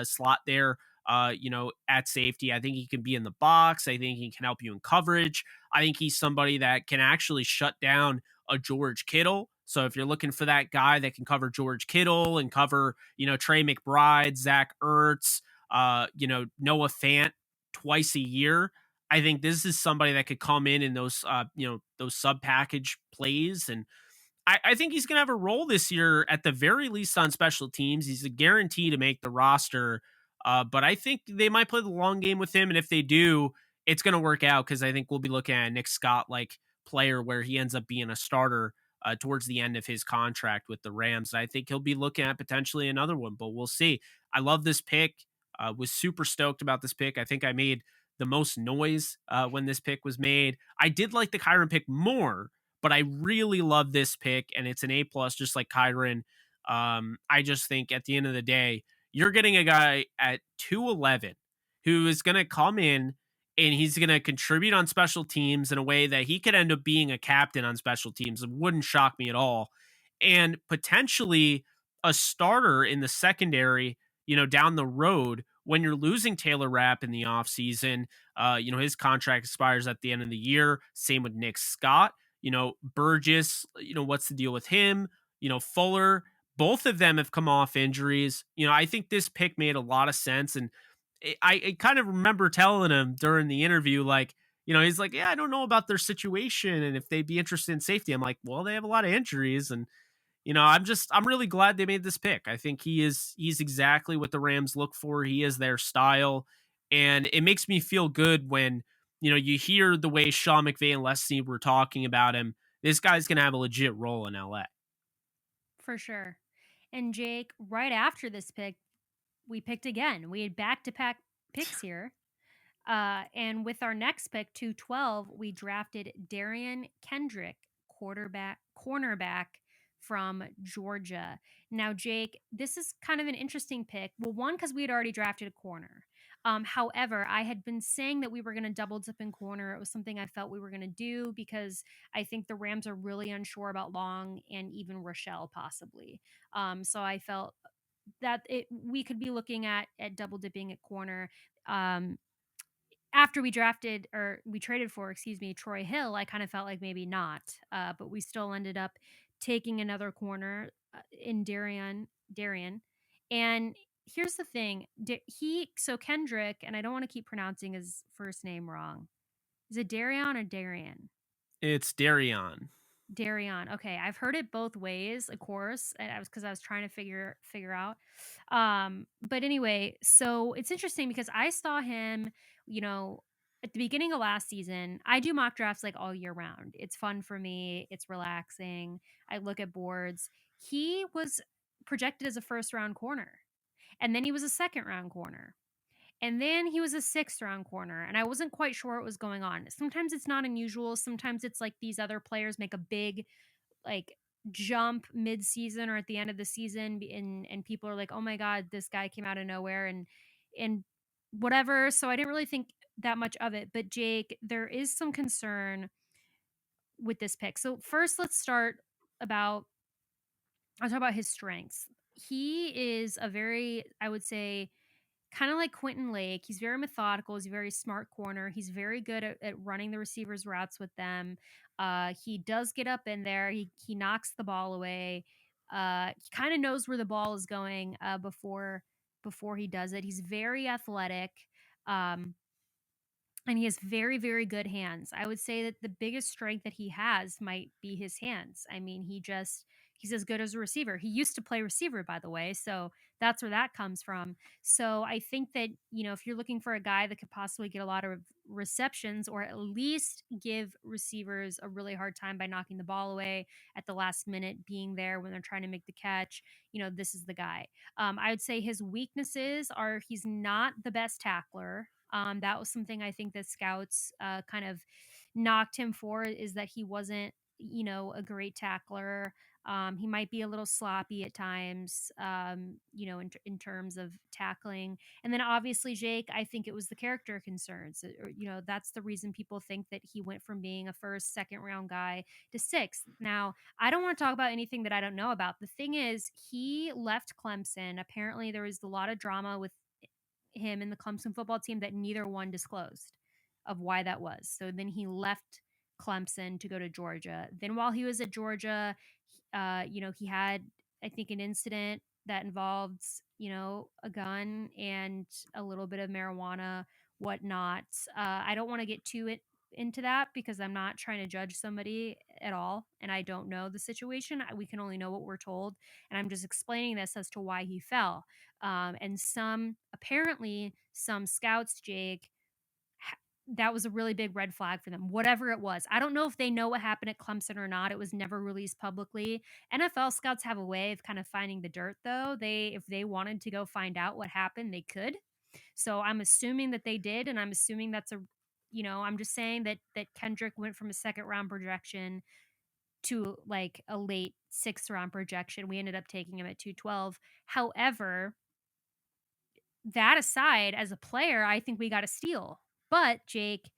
slot there. At safety. I think he can be in the box. I think he can help you in coverage. I think he's somebody that can actually shut down a George Kittle. So if you're looking for that guy that can cover George Kittle and cover, Trey McBride, Zach Ertz, Noah Fant twice a year, I think this is somebody that could come in those, those sub package plays. And I think he's going to have a role this year, at the very least on special teams. He's a guarantee to make the roster. But I think they might play the long game with him. And if they do, it's going to work out, because I think we'll be looking at a Nick Scott like player, where he ends up being a starter towards the end of his contract with the Rams. I think he'll be looking at potentially another one, but we'll see. I love this pick. Was super stoked about this pick. I think I made the most noise when this pick was made. I did like the Kyren pick more, but I really love this pick, and it's an A plus, just like Kyren. I just think at the end of the day, you're getting a guy at 211 who is going to come in and he's going to contribute on special teams in a way that he could end up being a captain on special teams. It wouldn't shock me at all. And potentially a starter in the secondary, down the road, when you're losing Taylor Rapp in the offseason. His contract expires at the end of the year. Same with Nick Scott. Burgess, what's the deal with him? Fuller, both of them have come off injuries. I think this pick made a lot of sense. And I kind of remember telling him during the interview, like, he's like, yeah, I don't know about their situation and if they'd be interested in safety. I'm like, well, they have a lot of injuries, and I'm really glad they made this pick. I think he's exactly what the Rams look for. He is their style. And it makes me feel good when, you hear the way Sean McVay and Leslie were talking about him. This guy's gonna have a legit role in LA. For sure. And Jake, right after this pick, we picked again. We had back to back picks here. And with our next pick, 212, we drafted Derion Kendrick, cornerback from Georgia. Now, Jake, this is kind of an interesting pick. Well, one, because we had already drafted a corner. However, I had been saying that we were going to double dip in corner. It was something I felt we were going to do because I think the Rams are really unsure about Long and even Rochelle possibly. So I felt that we could be looking at double dipping at corner. Um, After we traded for, excuse me, Troy Hill, I kind of felt like maybe not, but we still ended up taking another corner in Derion. And here's the thing, so Kendrick, and I don't want to keep pronouncing his first name wrong. Is it Derion or Darian? It's Darion. Derion. Okay, I've heard it both ways, of course. And I was trying to figure out. But anyway, so it's interesting because I saw him, you know, at the beginning of last season. I do mock drafts like all year round. It's fun for me. It's relaxing. I look at boards. He was projected as a first round corner, and then he was a second round corner. And then he was a sixth round corner, and I wasn't quite sure what was going on. Sometimes it's not unusual. Sometimes it's like these other players make a big like jump mid-season or at the end of the season, and people are like, "Oh my god, this guy came out of nowhere," and whatever. So I didn't really think that much of it. But Jake, there is some concern with this pick. So first, about I'll talk about his strengths. He is a very, I would say, kind of like Quinton Lake. He's very methodical. He's a very smart corner. He's very good at running the receivers' routes with them. He does get up in there. He knocks the ball away. He kind of knows where the ball is going before he does it. He's very athletic. Um, and he has very, very good hands. I would say that the biggest strength that he has might be his hands. I mean, he's as good as a receiver. He used to play receiver, by the way, so that's where that comes from. So I think that, if you're looking for a guy that could possibly get a lot of receptions or at least give receivers a really hard time by knocking the ball away at the last minute, being there when they're trying to make the catch, this is the guy. I would say his weaknesses are he's not the best tackler. That was something I think that scouts kind of knocked him for, is that he wasn't, a great tackler. He might be a little sloppy at times, in terms of tackling. And then obviously, Jake, I think it was the character concerns. That's the reason people think that he went from being a first, second round guy to sixth. Now, I don't want to talk about anything that I don't know about. The thing is, he left Clemson. Apparently, there was a lot of drama with him and the Clemson football team that neither one disclosed of why that was. So then he left Clemson to go to Georgia. Then while he was at Georgia, he had, I think, an incident that involved, a gun and a little bit of marijuana, whatnot. I don't want to get into that because I'm not trying to judge somebody at all, and I don't know the situation. We can only know what we're told, and I'm just explaining this as to why he fell. And apparently some scouts, Jake, that was a really big red flag for them, whatever it was. I don't know if they know what happened at Clemson or not. It was never released publicly. NFL scouts have a way of kind of finding the dirt, though. If they wanted to go find out what happened, they could. So I'm assuming that they did, and I'm assuming I'm just saying that Kendrick went from a second round projection to like a late sixth round projection. We ended up taking him at 212. However, that aside, as a player, I think we got a steal. But Jake,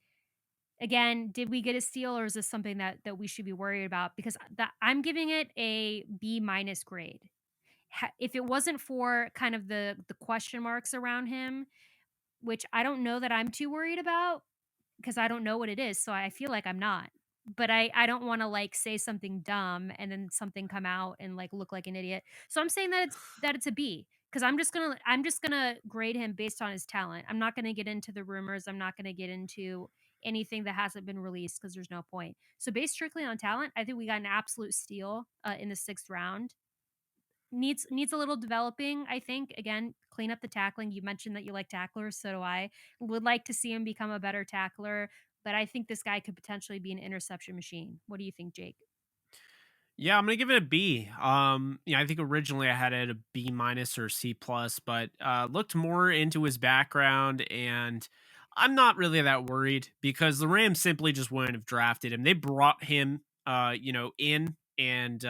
again, did we get a steal, or is this something that we should be worried about? Because I'm giving it a B minus grade. If it wasn't for kind of the question marks around him, which I don't know that I'm too worried about because I don't know what it is, so I feel like I'm not. But I don't want to like say something dumb and then something come out and like look like an idiot. So I'm saying that it's a B, because I'm just gonna grade him based on his talent. I'm not gonna get into the rumors. I'm not gonna get into anything that hasn't been released because there's no point. So based strictly on talent, I think we got an absolute steal in the 6th round. Needs a little developing, I think. Again, clean up the tackling. You mentioned that you like tacklers, so do I. Would like to see him become a better tackler, but I think this guy could potentially be an interception machine. What do you think, Jake? Yeah, I'm gonna give it a B. Yeah, I think originally I had it a B minus or C plus, but looked more into his background, and I'm not really that worried because the Rams simply just wouldn't have drafted him. They brought him, in, and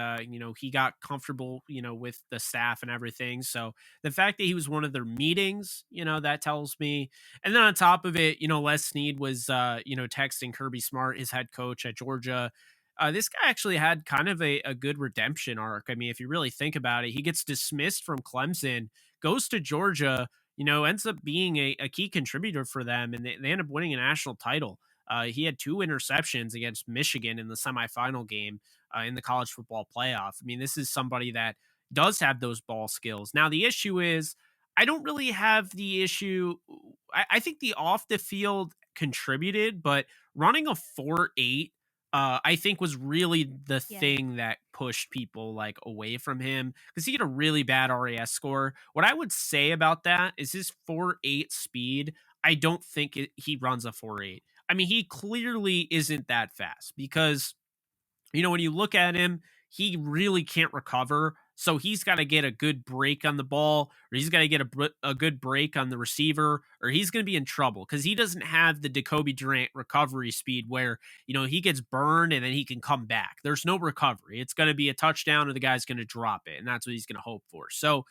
he got comfortable, with the staff and everything. So the fact that he was one of their meetings, that tells me. And then on top of it, Les Snead was, texting Kirby Smart, his head coach at Georgia. This guy actually had kind of a good redemption arc. I mean, if you really think about it, he gets dismissed from Clemson, goes to Georgia, ends up being a key contributor for them, and they end up winning a national title. He had 2 interceptions against Michigan in the semifinal game in the college football playoff. I mean, this is somebody that does have those ball skills. Now, the issue is, I don't really have the issue. I think the off the field contributed, but running a 4.8 I think was really the Yeah. thing that pushed people like away from him because he had a really bad RAS score. What I would say about that is his 4.8 speed. I don't think he runs a 4.8. I mean, he clearly isn't that fast because when you look at him, he really can't recover. So he's got to get a good break on the ball, or he's got to get a good break on the receiver, or he's going to be in trouble because he doesn't have the Jacoby Durant recovery speed where, he gets burned and then he can come back. There's no recovery. It's going to be a touchdown or the guy's going to drop it. And that's what he's going to hope for. So,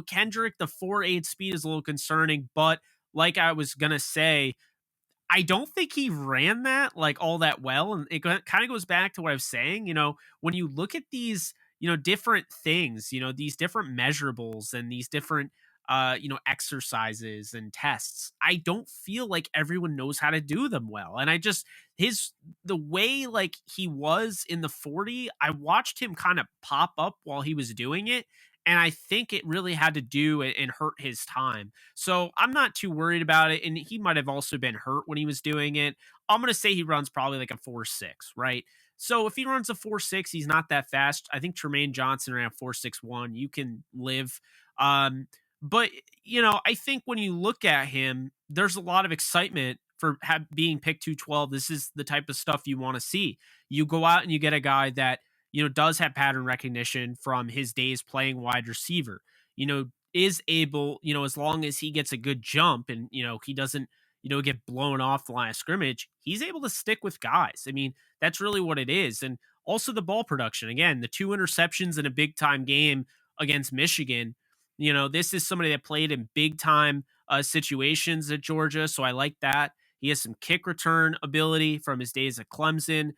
Kendrick, the 4.8 speed is a little concerning, but like I was going to say, I don't think he ran that like all that well. And it kind of goes back to what I was saying, when you look at these, different things, these different measurables and these different, exercises and tests, I don't feel like everyone knows how to do them well. And the way like he was in the 40, I watched him kind of pop up while he was doing it. And I think it really had to do and hurt his time. So I'm not too worried about it. And he might have also been hurt when he was doing it. I'm going to say he runs probably like a 4.6, right? So if he runs a 4.6, he's not that fast. I think Tremaine Johnson ran a 4.61. You can live. But, I think when you look at him, there's a lot of excitement for being picked 212. This is the type of stuff you want to see. You go out and you get a guy that, does have pattern recognition from his days playing wide receiver, is able, as long as he gets a good jump and, he doesn't, get blown off the line of scrimmage, he's able to stick with guys. I mean, that's really what it is. And also the ball production. Again, the 2 interceptions in a big time game against Michigan. This is somebody that played in big time situations at Georgia. So I like that. He has some kick return ability from his days at Clemson.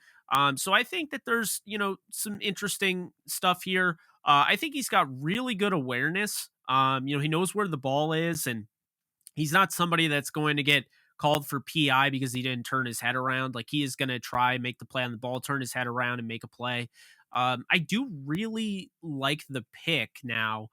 So I think that there's, some interesting stuff here. I think he's got really good awareness. He knows where the ball is, and he's not somebody that's going to get called for PI because he didn't turn his head around. Like he is going to try make the play on the ball, turn his head around and make a play. I do really like the pick now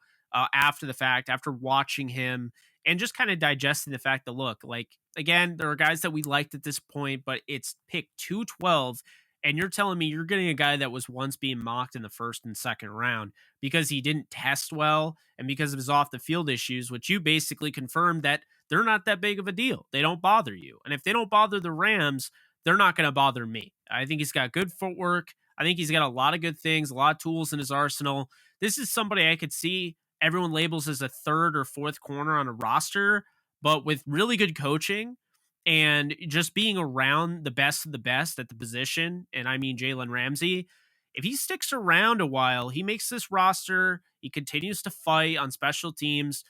after the fact, after watching him and just kind of digesting the fact that, look, like, again, there are guys that we liked at this point, but it's pick 212. And you're telling me you're getting a guy that was once being mocked in the first and second round because he didn't test well and because of his off the field issues, which you basically confirmed that they're not that big of a deal. They don't bother you. And if they don't bother the Rams, they're not going to bother me. I think he's got good footwork. I think he's got a lot of good things, a lot of tools in his arsenal. This is somebody I could see everyone labels as a third or fourth corner on a roster, but with really good coaching and just being around the best of the best at the position, and I mean Jalen Ramsey, if he sticks around a while, he makes this roster, he continues to fight on special teams.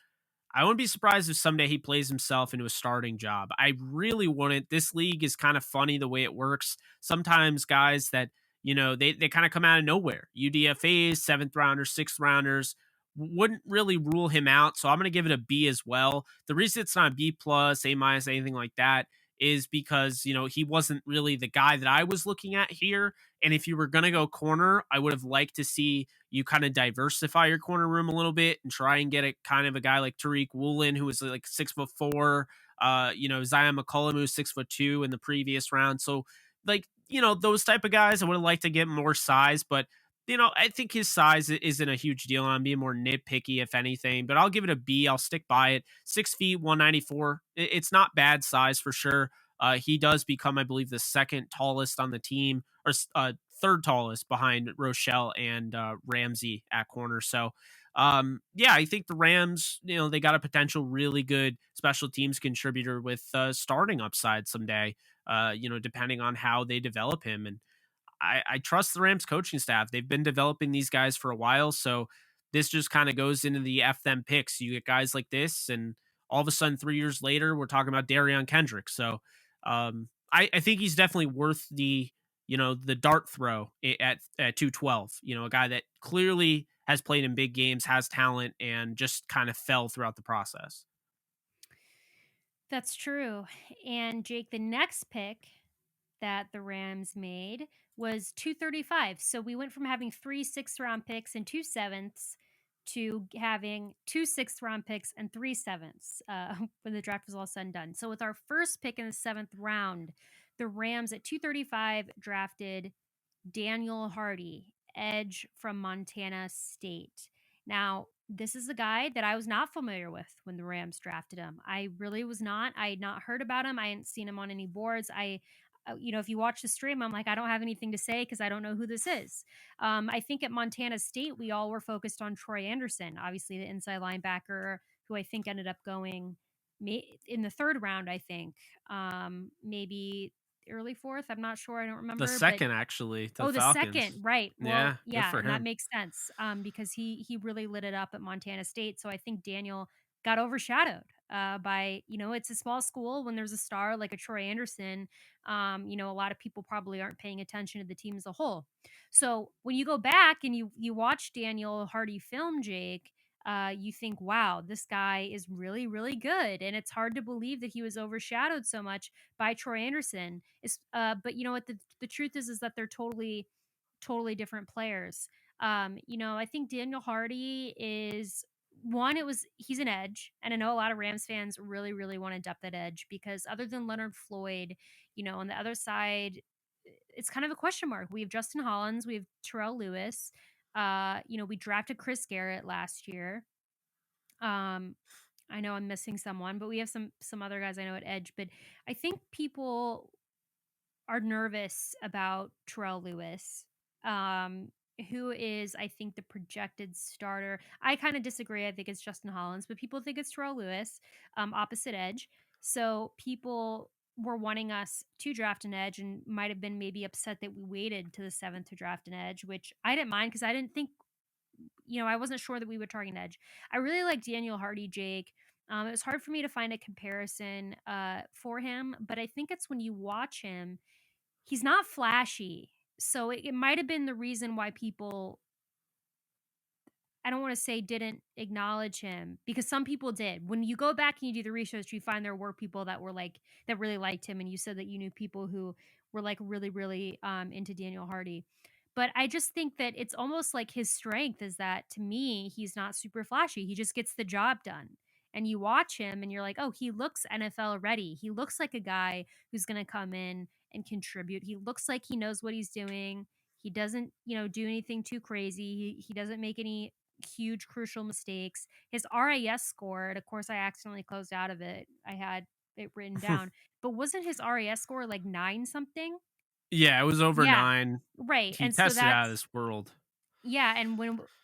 I wouldn't be surprised if someday he plays himself into a starting job. I really wouldn't. This league is kind of funny the way it works. Sometimes guys that, they kind of come out of nowhere. UDFAs, 7th rounders, 6th rounders, wouldn't really rule him out. So I'm going to give it a B as well. The reason it's not a B plus, A minus, anything like that is because, he wasn't really the guy that I was looking at here. And if you were going to go corner, I would have liked to see you kind of diversify your corner room a little bit and try and get a kind of a guy like Tariq Woolen, who was like 6'4", Zion McCollum, who's 6'2" in the previous round. So, like, those type of guys, I would have liked to get more size, but I think his size isn't a huge deal. And I'm being more nitpicky, if anything, but I'll give it a B. I'll stick by it. 6 feet, 194. It's not bad size for sure. He does become, I believe, the second tallest on the team, or third tallest behind Rochelle and Ramsey at corner. So, yeah, I think the Rams, they got a potential really good special teams contributor with starting upside someday. Depending on how they develop him, and I trust the Rams coaching staff. They've been developing these guys for a while, so this just kind of goes into the F them picks. You get guys like this, and all of a sudden, 3 years later, we're talking about Derion Kendrick. So I think he's definitely worth the dart throw at 212. A guy that clearly has played in big games, has talent, and just kind of fell throughout the process. That's true. And Jake, the next pick that the Rams made was 235. So we went from having 3 6th round picks and 2 7ths to having 2 6th round picks and 3 7ths when the draft was all said and done. So with our first pick in the 7th round, the Rams at 235 drafted Daniel Hardy, edge from Montana State. Now, this is a guy that I was not familiar with when the Rams drafted him. I really was not. I had not heard about him. I hadn't seen him on any boards. If you watch the stream, I'm like, I don't have anything to say because I don't know who this is. I think at Montana State, we all were focused on Troy Anderson, obviously the inside linebacker, who I think ended up going in the 3rd round, I think. Maybe early 4th. I'm not sure. I don't The remember, but second, actually, to the oh, the Falcons. second, right. Well, Yeah, good yeah, for and that him. makes sense, because he really lit it up at Montana State, so I think Daniel got overshadowed, by it's a small school. When there's a star like a Troy Anderson, a lot of people probably aren't paying attention to the team as a whole. So, when you go back and you watch Daniel Hardy film, Jake, you think, "Wow, this guy is really, really good," and it's hard to believe that he was overshadowed so much by Troy Anderson. But you know what? The truth is that they're totally, totally different players. I think Daniel Hardy is one. He's an edge, and I know a lot of Rams fans really, really want to depth at edge because other than Leonard Floyd, on the other side, it's kind of a question mark. We have Justin Hollins, we have Terrell Lewis. We drafted Chris Garrett last year. Um, I know I'm missing someone, but we have some other guys I know at edge. But I think people are nervous about Terrell Lewis, um, who is, I think, the projected starter. I kind of disagree. I think it's Justin Hollins, but people think it's Terrell Lewis, opposite edge. So people were wanting us to draft an edge and might have been maybe upset that we waited to the 7th to draft an edge, which I didn't mind because I didn't think, I wasn't sure that we would target an edge. I really like Daniel Hardy, Jake. It was hard for me to find a comparison for him, but I think it's when you watch him, he's not flashy. So it might have been the reason why people, I don't want to say didn't acknowledge him, because some people did. When you go back and you do the research, you find there were people that were like, that really liked him. And you said that you knew people who were like really, really into Daniel Hardy. But I just think that it's almost like his strength is that, to me, he's not super flashy. He just gets the job done. And you watch him and you're like, oh, he looks NFL ready. He looks like a guy who's going to come in and contribute. He looks like he knows what he's doing. He doesn't, do anything too crazy. He doesn't make any huge crucial mistakes. His RAS score, and of course I accidentally closed out of it. I had it written down. But wasn't his RAS score like 9 something? Yeah, it was over Yeah. 9. Right. He And so tested out of that's, this world. yeah, and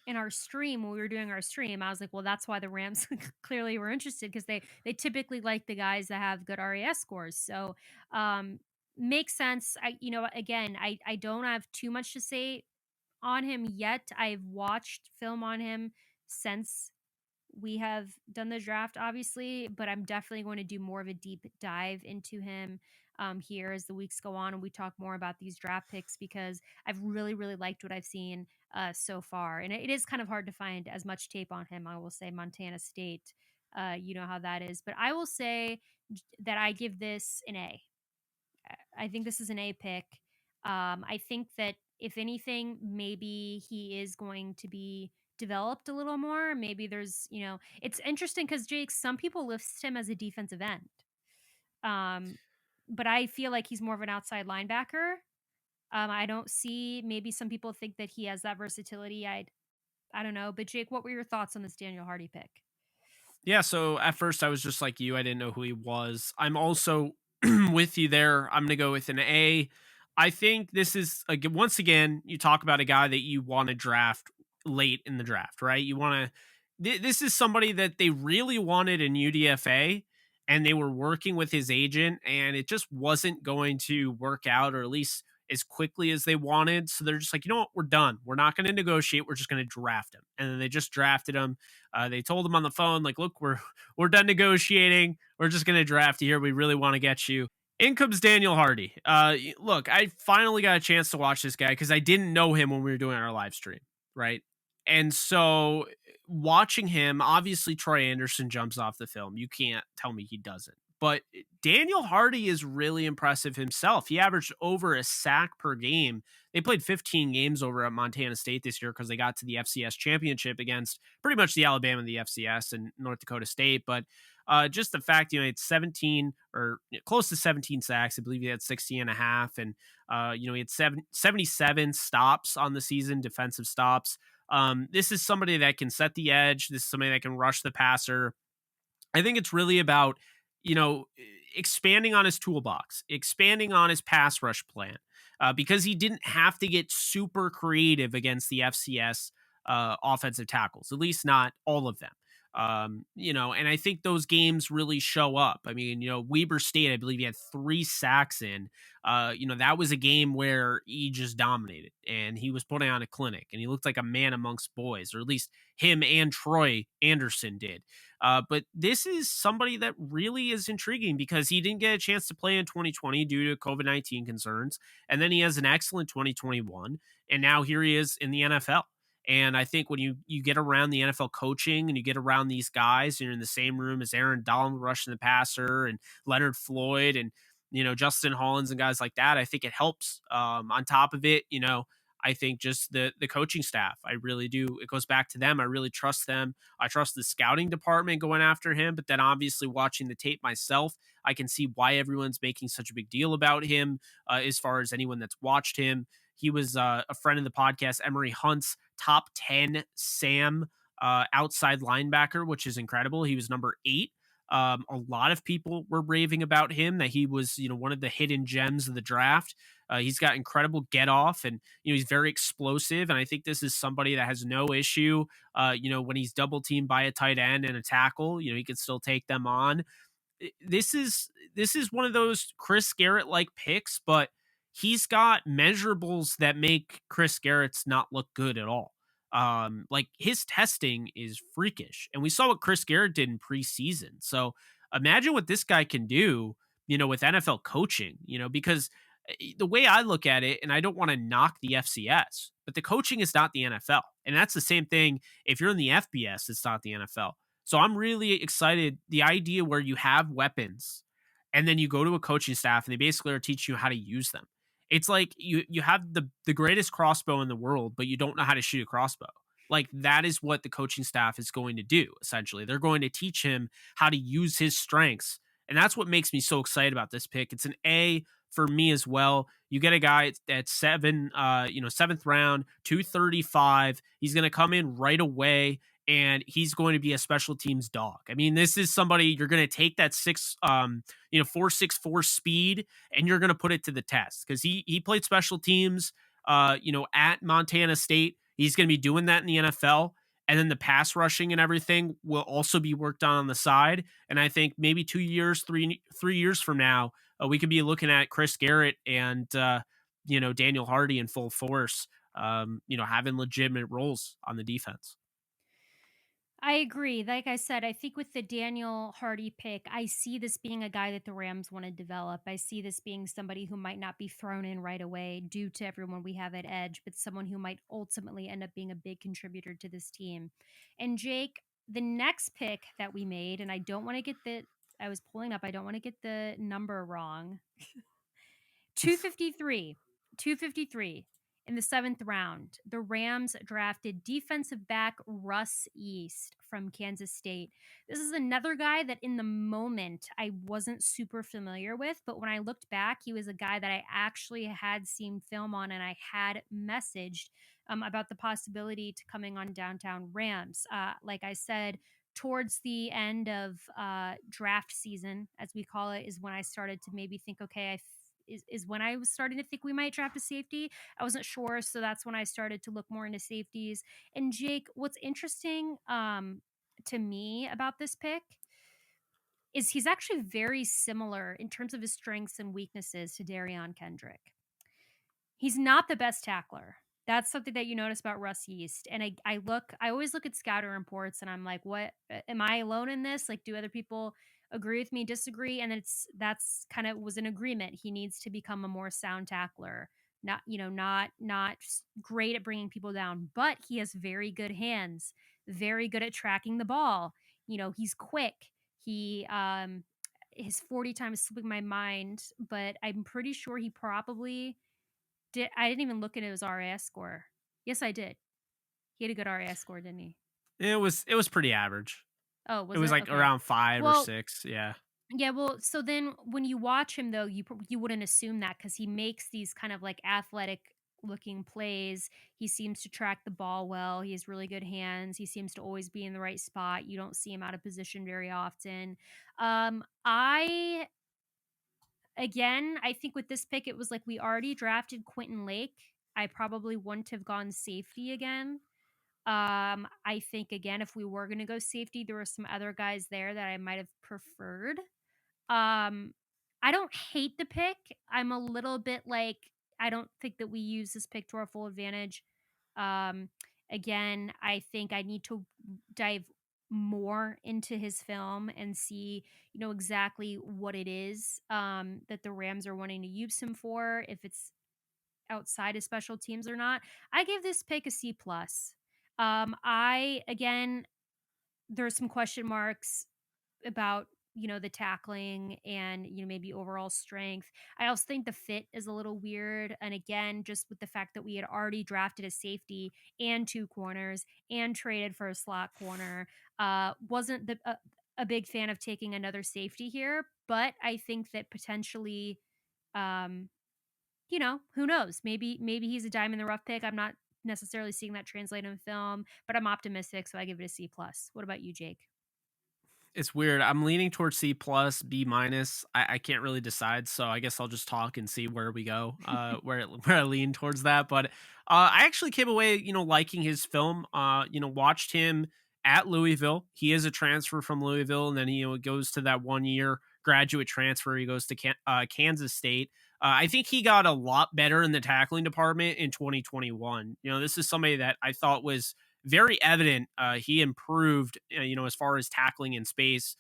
in our stream, when we were doing our stream, I was like, well, that's why the Rams clearly were interested, because they typically like the guys that have good RAS scores. So makes sense. Again, I don't have too much to say on him yet. I've watched film on him since we have done the draft, obviously, but I'm definitely going to do more of a deep dive into him here as the weeks go on and we talk more about these draft picks, because I've really, really liked what I've seen so far. And it is kind of hard to find as much tape on him. I will say Montana State, you know how that is. But I will say that I give this an A. I think this is an A pick. I think that if anything, maybe he is going to be developed a little more. Maybe there's, it's interesting because Jake, some people list him as a defensive end. Um, but I feel like he's more of an outside linebacker. I don't see, maybe some people think that he has that versatility. I don't know. But Jake, what were your thoughts on this Daniel Hardy pick? Yeah, so at first I was just like you. I didn't know who he was. I'm also with you there. I'm going to go with an A. I think this is, once again, you talk about a guy that you want to draft late in the draft, right? You want to, this is somebody that they really wanted in UDFA and they were working with his agent and it just wasn't going to work out, or at least as quickly as they wanted. So they're just like, you know what? We're done. We're not going to negotiate. We're just going to draft him. And then they just drafted him. They told him on the phone, like, look, we're done negotiating. We're just gonna draft you here. We really want to get you. In comes Daniel Hardy. Look, I finally got a chance to watch this guy because I didn't know him when we were doing our live stream, right? And so watching him, obviously Troy Anderson jumps off the film. You can't tell me he doesn't. But Daniel Hardy is really impressive himself. He averaged over a sack per game. They played 15 games over at Montana State this year because they got to the FCS championship against pretty much the Alabama, the FCS, and North Dakota State. But just the fact, he had 17 or close to 17 sacks. I believe he had 16 and a half. And, he had 77 stops on the season, defensive stops. This is somebody that can set the edge. This is somebody that can rush the passer. I think it's really about, you know, expanding on his toolbox, expanding on his pass rush plan, because he didn't have to get super creative against the FCS offensive tackles, at least not all of them. And I think those games really show up. I mean, Weber State, I believe he had 3 sacks in. That was a game where he just dominated and he was putting on a clinic and he looked like a man amongst boys, or at least him and Troy Anderson did. But this is somebody that really is intriguing because he didn't get a chance to play in 2020 due to COVID-19 concerns. And then he has an excellent 2021. And now here he is in the NFL. And I think when you get around the NFL coaching and you get around these guys, and you're in the same room as Aaron Donald rushing the passer and Leonard Floyd and, Justin Hollins and guys like that, I think it helps. On top of it, I think just the coaching staff, I really do. It goes back to them. I really trust them. I trust the scouting department going after him. But then obviously watching the tape myself, I can see why everyone's making such a big deal about him. As far as anyone that's watched him, he was a friend of the podcast, Emery Hunt's top 10 Sam outside linebacker, which is incredible. He was number 8. A lot of people were raving about him, that he was, one of the hidden gems of the draft. He's got incredible get off, and he's very explosive. And I think this is somebody that has no issue. When he's double teamed by a tight end and a tackle, he can still take them on. This is one of those Chris Garrett like picks, but he's got measurables that make Chris Garrett's not look good at all. Like his testing is freakish, and we saw what Chris Garrett did in preseason. So imagine what this guy can do, with NFL coaching, because the way I look at it, and I don't want to knock the FCS, but the coaching is not the NFL. And that's the same thing if you're in the FBS, it's not the NFL. So I'm really excited. The idea where you have weapons and then you go to a coaching staff and they basically are teaching you how to use them. It's like you have the greatest crossbow in the world, but you don't know how to shoot a crossbow. Like that is what the coaching staff is going to do. Essentially, they're going to teach him how to use his strengths, and that's what makes me so excited about this pick. It's an A for me as well. You get a guy at 7th round, 235. He's going to come in right away, and he's going to be a special teams dog. I mean, this is somebody you're going to take that 4.64 speed, and you're going to put it to the test because he played special teams, at Montana State. He's going to be doing that in the NFL. And then the pass rushing and everything will also be worked on the side. And I think maybe 2 years, 3 years from now, we could be looking at Chris Garrett and, Daniel Hardy in full force, having legitimate roles on the defense. I agree. Like I said, I think with the Daniel Hardy pick, I see this being a guy that the Rams want to develop. I see this being somebody who might not be thrown in right away due to everyone we have at edge, but someone who might ultimately end up being a big contributor to this team. And Jake, the next pick that we made, and I don't want to get I was pulling up, I don't want to get the number wrong. 253. 253. In the seventh round, the Rams drafted defensive back Russ East from Kansas State. This is another guy that in the moment I wasn't super familiar with, but when I looked back, he was a guy that I actually had seen film on and I had messaged about the possibility to coming on Downtown Rams. Like I said, towards the end of draft season, as we call it, is when I started to maybe think, okay, is when I was starting to think we might draft a safety. I wasn't sure, so that's when I started to look more into safeties. And Jake, what's interesting to me about this pick is he's actually very similar in terms of his strengths and weaknesses to Derion Kendrick. He's not the best tackler. That's something that you notice about Russ Yeast. And I always look at scouting reports and I'm like, what, am I alone in this? Like, do other people agree with me, disagree? And that's kind of was an agreement. He needs to become a more sound tackler. Not, not great at bringing people down, but he has very good hands, very good at tracking the ball. He's quick. His 40 times slipping my mind, but I'm pretty sure he probably I didn't even look at his RAS score. Yes, I did. He had a good RAS score, didn't he? It was pretty average. Oh, It was was it? like Okay. around 5 or Well, 6, yeah. yeah, well, so then when you watch him though, you wouldn't assume that cuz he makes these kind of like athletic looking plays. He seems to track the ball well. He has really good hands. He seems to always be in the right spot. You don't see him out of position very often. I Again, I think with this pick, it was like we already drafted Quinton Lake. I probably wouldn't have gone safety again. I think again, if we were going to go safety, there were some other guys there that I might have preferred. Um, I don't hate the pick. I'm a little bit like I don't think that we use this pick to our full advantage. Um, Again, I think I need to dive more into his film and see, exactly what it is that the Rams are wanting to use him for, if it's outside of special teams or not. I gave this pick a C plus. I again, there's some question marks about the tackling and maybe overall strength. I also think the fit is a little weird, and again, just with the fact that we had already drafted a safety and two corners and traded for a slot corner, wasn't a big fan of taking another safety here. But I think that potentially, um, who knows? Maybe he's a dime in the rough pick. I'm not necessarily seeing that translate in film, but I'm optimistic, so I give it a C plus. What about you, Jake? It's weird. I'm leaning towards C plus, B minus. I can't really decide, so I guess I'll just talk and see where we go. Where I lean towards that, but I actually came away, liking his film. Watched him at Louisville. He is a transfer from Louisville, and then he goes to that 1 year graduate transfer. He goes to Kansas State. I think he got a lot better in the tackling department in 2021. This is somebody that I thought was very evident. He improved, as far as tackling in space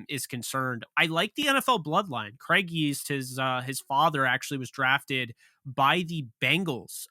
is concerned. I like the NFL bloodline. Craig Yeast, his father actually was drafted by the Bengals.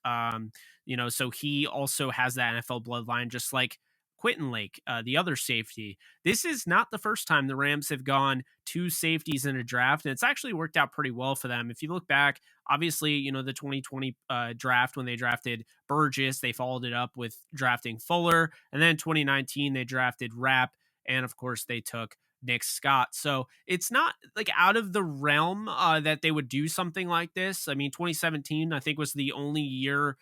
So he also has that NFL bloodline, just like Quinton Lake, the other safety. This is not the first time the Rams have gone two safeties in a draft, and it's actually worked out pretty well for them. If you look back, obviously, the 2020 draft when they drafted Burgess, they followed it up with drafting Fuller, and then 2019 they drafted Rapp, and of course they took Nick Scott. So it's not like out of the realm that they would do something like this. I mean, 2017 I think was the only year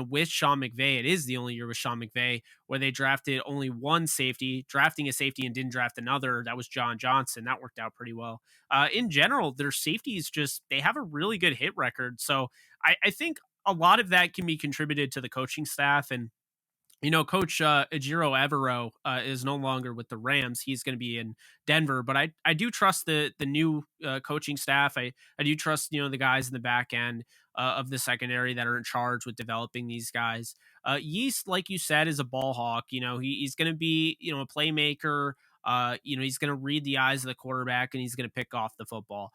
with Sean McVay. It is the only year with Sean McVay where they drafted only one safety, drafting a safety and didn't draft another. That was John Johnson. That worked out pretty well. In general, their safeties they have a really good hit record. So I think a lot of that can be contributed to the coaching staff. And Coach Ejiro Evero is no longer with the Rams. He's going to be in Denver, but I do trust the new coaching staff. I do trust the guys in the back end of the secondary that are in charge with developing these guys. Yeast, like you said, is a ball hawk. He's going to be a playmaker. He's going to read the eyes of the quarterback and he's going to pick off the football.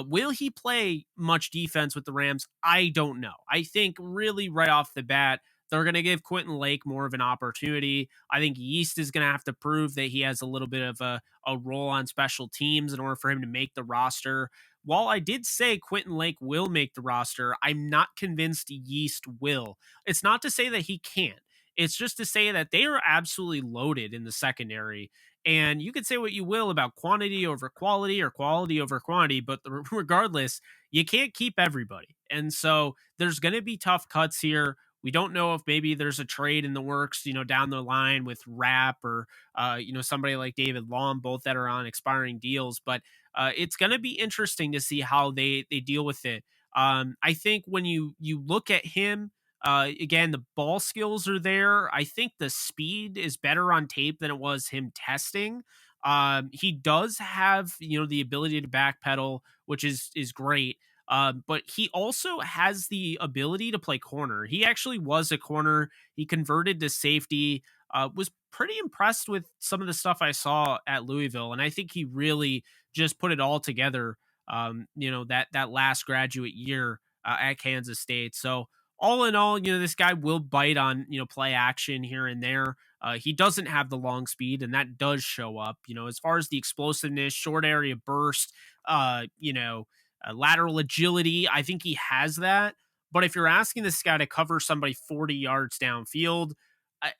Will he play much defense with the Rams? I don't know. I think really right off the bat, they're going to give Quinton Lake more of an opportunity. I think Yeast is going to have to prove that he has a little bit of a role on special teams in order for him to make the roster. while I did say Quinton Lake will make the roster, I'm not convinced Yeast will. It's not to say that he can't. It's just to say that they are absolutely loaded in the secondary. And you could say what you will about quantity over quality or quality over quantity, but regardless, you can't keep everybody. And so there's going to be tough cuts here. We don't know if maybe there's a trade in the works, down the line with Rap or, somebody like David Long, both that are on expiring deals. But it's going to be interesting to see how they deal with it. I think when you look at him, again, the ball skills are there. I think the speed is better on tape than it was him testing. He does have the ability to backpedal, which is great. But he also has the ability to play corner. He actually was a corner. He converted to safety. Was pretty impressed with some of the stuff I saw at Louisville, and I think he really just put it all together. That last graduate year at Kansas State. So all in all, this guy will bite on play action here and there. He doesn't have the long speed, and that does show up. As far as the explosiveness, short area burst, lateral agility, I think he has that. But if you're asking this guy to cover somebody 40 yards downfield,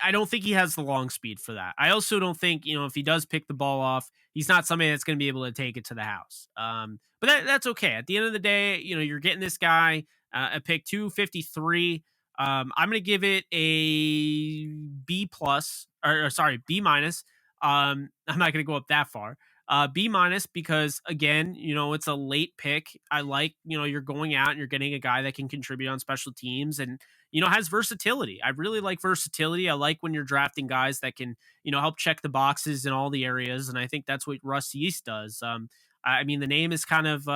I don't think he has the long speed for that. I also don't think, if he does pick the ball off, he's not somebody that's going to be able to take it to the house. But that's okay. At the end of the day, you're getting this guy at pick 253. I'm going to give it a B plus, or sorry, B minus. I'm not going to go up that far. B minus because again, it's a late pick. I like, you're going out and you're getting a guy that can contribute on special teams and has versatility. I really like versatility. I like when you're drafting guys that can, help check the boxes in all the areas. And I think that's what Russ Yeast does. I mean, the name is kind of,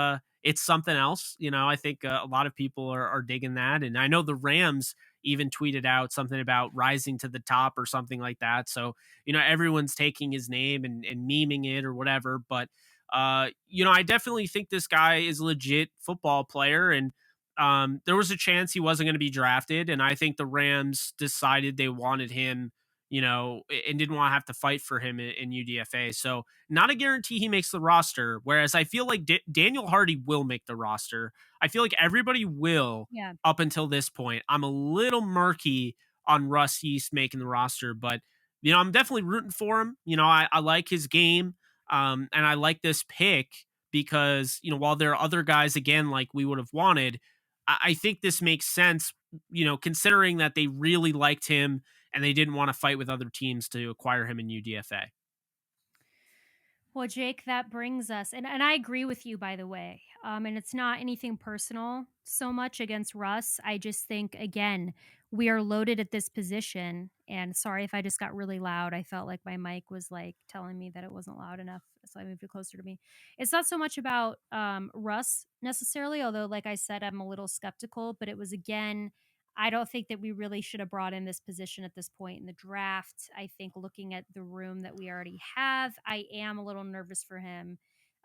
it's something else. I think a lot of people are digging that. And I know the Rams even tweeted out something about rising to the top or something like that. So, everyone's taking his name and memeing it or whatever. But, I definitely think this guy is a legit football player. And there was a chance he wasn't going to be drafted. And I think the Rams decided they wanted him, and didn't want to have to fight for him in UDFA. So not a guarantee he makes the roster. Whereas I feel like Daniel Hardy will make the roster. I feel like everybody will Yeah. up until this point. I'm a little murky on Russ Yeast making the roster, but I'm definitely rooting for him. I like his game. And I like this pick because, while there are other guys again, like we would have wanted, I think this makes sense, considering that they really liked him and they didn't want to fight with other teams to acquire him in UDFA. Well, Jake, that brings us, and I agree with you, by the way. And it's not anything personal so much against Russ. I just think, again, we are loaded at this position. And sorry if I just got really loud. I felt like my mic was like telling me that it wasn't loud enough. So I moved it closer to me. It's not so much about Russ necessarily, although, like I said, I'm a little skeptical, but it was, again, I don't think that we really should have brought in this position at this point in the draft. I think looking at the room that we already have, I am a little nervous for him,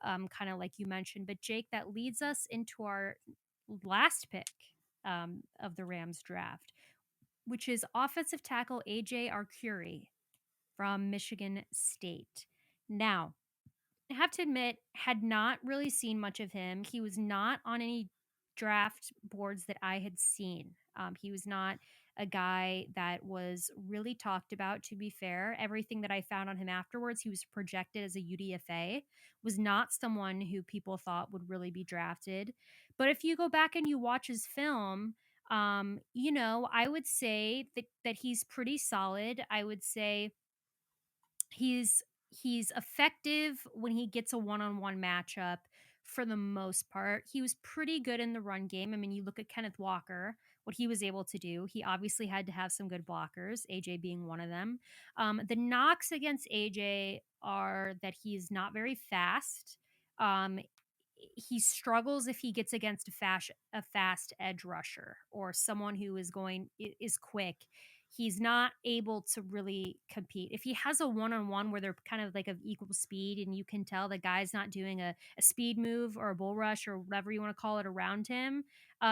kind of like you mentioned. But Jake, that leads us into our last pick of the Rams draft, which is offensive tackle AJ Arcuri from Michigan State. Now, I have to admit, had not really seen much of him. He was not on any draft boards that I had seen. He was not a guy that was really talked about, to be fair. Everything that I found on him afterwards, he was projected as a UDFA, was not someone who people thought would really be drafted. But if you go back and you watch his film, I would say that he's pretty solid. I would say he's effective when he gets a one-on-one matchup for the most part. He was pretty good in the run game. I mean, you look at Kenneth Walker, what he was able to do. He obviously had to have some good blockers, AJ being one of them. The knocks against AJ are that he's not very fast. Um, he struggles if he gets against a fast edge rusher or someone who is quick. He's not able to really compete. If he has a one-on-one where they're kind of like of equal speed and you can tell the guy's not doing a speed move or a bull rush or whatever you want to call it around him,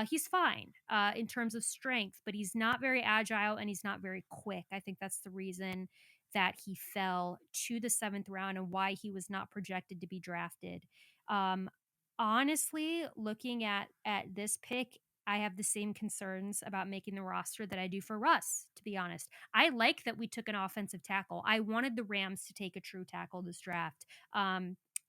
he's fine in terms of strength, but he's not very agile and he's not very quick. I think that's the reason that he fell to the seventh round and why he was not projected to be drafted. Um, Honestly, looking at this pick, I have the same concerns about making the roster that I do for Russ, to be honest. I like that we took an offensive tackle. I wanted the Rams to take a true tackle this draft.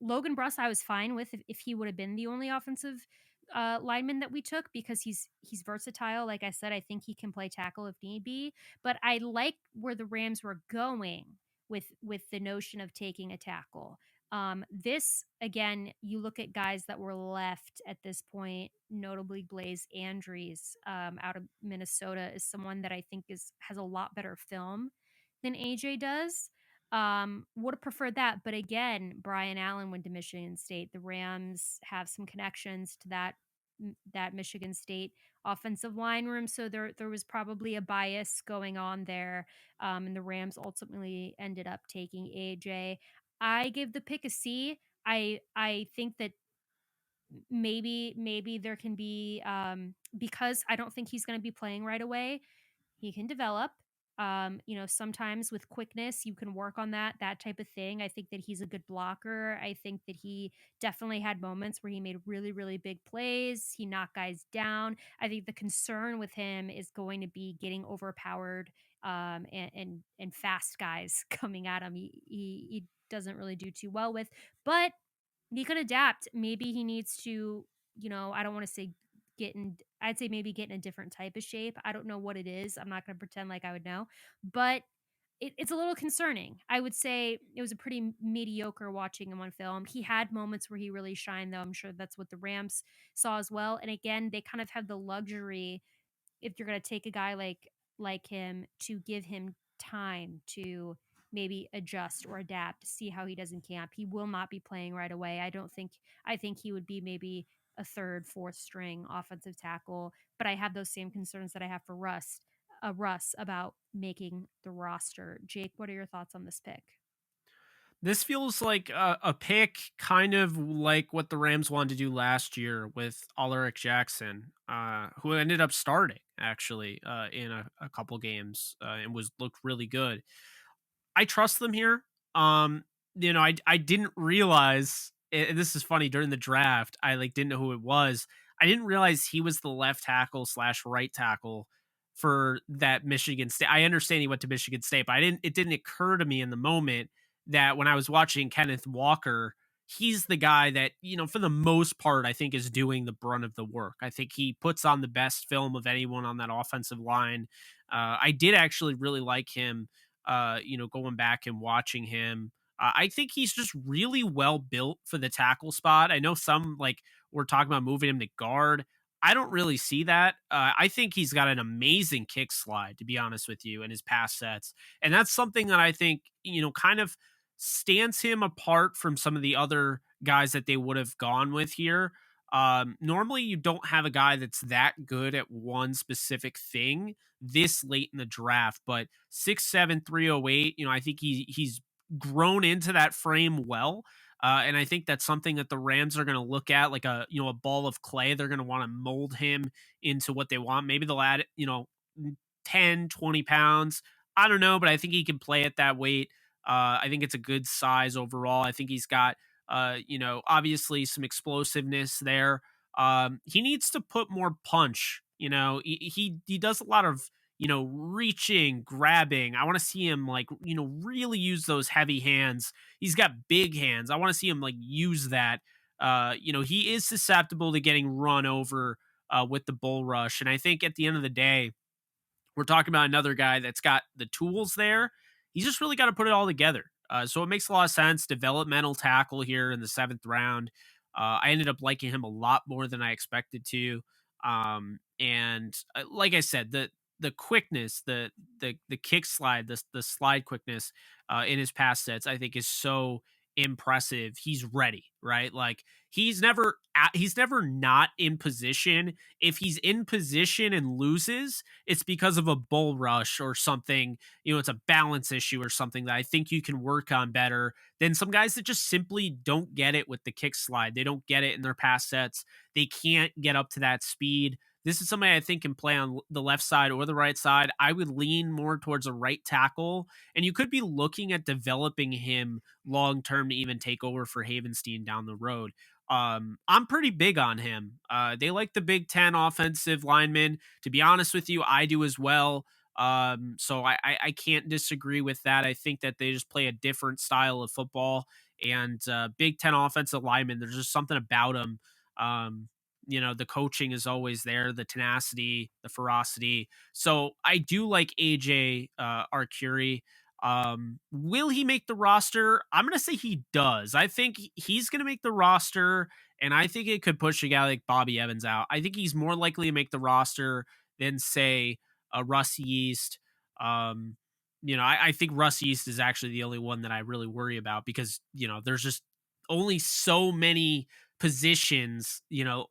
Logan Bruss, I was fine with if he would have been the only offensive lineman that we took because he's versatile. Like I said, I think he can play tackle if need be. But I like where the Rams were going with the notion of taking a tackle. This again, you look at guys that were left at this point, notably Blaze Andrews out of Minnesota is someone that I think is has a lot better film than AJ does. Would have preferred that, but again, Brian Allen went to Michigan State. The Rams have some connections to that Michigan State offensive line room, so there was probably a bias going on there. And the Rams ultimately ended up taking AJ. I give the pick a C. I think that maybe there can be because I don't think he's going to be playing right away. He can develop. Sometimes with quickness, you can work on that type of thing. I think that he's a good blocker. I think that he definitely had moments where he made really, really big plays. He knocked guys down. I think the concern with him is going to be getting overpowered and fast guys coming at him. He doesn't really do too well with, but he could adapt. Maybe he needs to, I don't want to say I'd say maybe get in a different type of shape. I don't know what it is. I'm not going to pretend like I would know, but it's a little concerning. I would say it was a pretty mediocre watching him on film. He had moments where he really shined, though. I'm sure that's what the Rams saw as well. And again, they kind of have the luxury if you're going to take a guy like him to give him time to maybe adjust or adapt, see how he does in camp. He will not be playing right away. I think he would be maybe a third, fourth string offensive tackle, but I have those same concerns that I have for Russ about making the roster. Jake, what are your thoughts on this pick? This feels like a pick kind of like what the Rams wanted to do last year with Alaric Jackson, who ended up starting actually in a couple games and was looked really good. I trust them here. Um, I didn't realize, and this is funny, during the draft, I like didn't know who it was. I didn't realize he was the left tackle slash right tackle for that Michigan State. I understand he went to Michigan State, but it didn't occur to me in the moment that when I was watching Kenneth Walker, he's the guy that, for the most part, I think is doing the brunt of the work. I think he puts on the best film of anyone on that offensive line. I did actually really like him going back and watching him. I think he's just really well built for the tackle spot. I know some like we're talking about moving him to guard. I don't really see that. I think he's got an amazing kick slide, to be honest with you, in his pass sets. And that's something that I think, kind of stands him apart from some of the other guys that they would have gone with here. Normally, you don't have a guy that's that good at one specific thing this late in the draft, but 6'7", 308, I think he's grown into that frame well. And I think that's something that the Rams are going to look at like a ball of clay. They're going to want to mold him into what they want. Maybe they'll add, 10, 20 pounds. I don't know, but I think he can play at that weight. I think it's a good size overall. I think he's got, obviously some explosiveness there. He needs to put more punch. He does a lot of, reaching, grabbing. I want to see him like, really use those heavy hands. He's got big hands. I want to see him like use that. He is susceptible to getting run over with the bull rush. And I think at the end of the day, we're talking about another guy that's got the tools there. He's just really got to put it all together. So it makes a lot of sense. Developmental tackle here in the 7th round. I ended up liking him a lot more than I expected to. And like I said, the quickness, the kick slide, the slide quickness in his pass sets, I think is so impressive. He's ready, right? Like he's never not in position. If he's in position and loses, it's because of a bull rush or something. It's a balance issue or something that I think you can work on better than some guys that just simply don't get it with the kick slide. They don't get it in their pass sets. They can't get up to that speed. This is somebody I think can play on the left side or the right side. I would lean more towards a right tackle, and you could be looking at developing him long term to even take over for Havenstein down the road. I'm pretty big on him. They like the Big Ten offensive linemen. To be honest with you, I do as well. So I can't disagree with that. I think that they just play a different style of football, and Big Ten offensive linemen, there's just something about them. Um, the coaching is always there, the tenacity, the ferocity. So I do like AJ Arcuri. Will he make the roster? I'm gonna say he does. I think he's gonna make the roster, and I think it could push a guy like Bobby Evans out. I think he's more likely to make the roster than say a Russ Yeast. Um, I think Russ Yeast is actually the only one that I really worry about because there's just only so many positions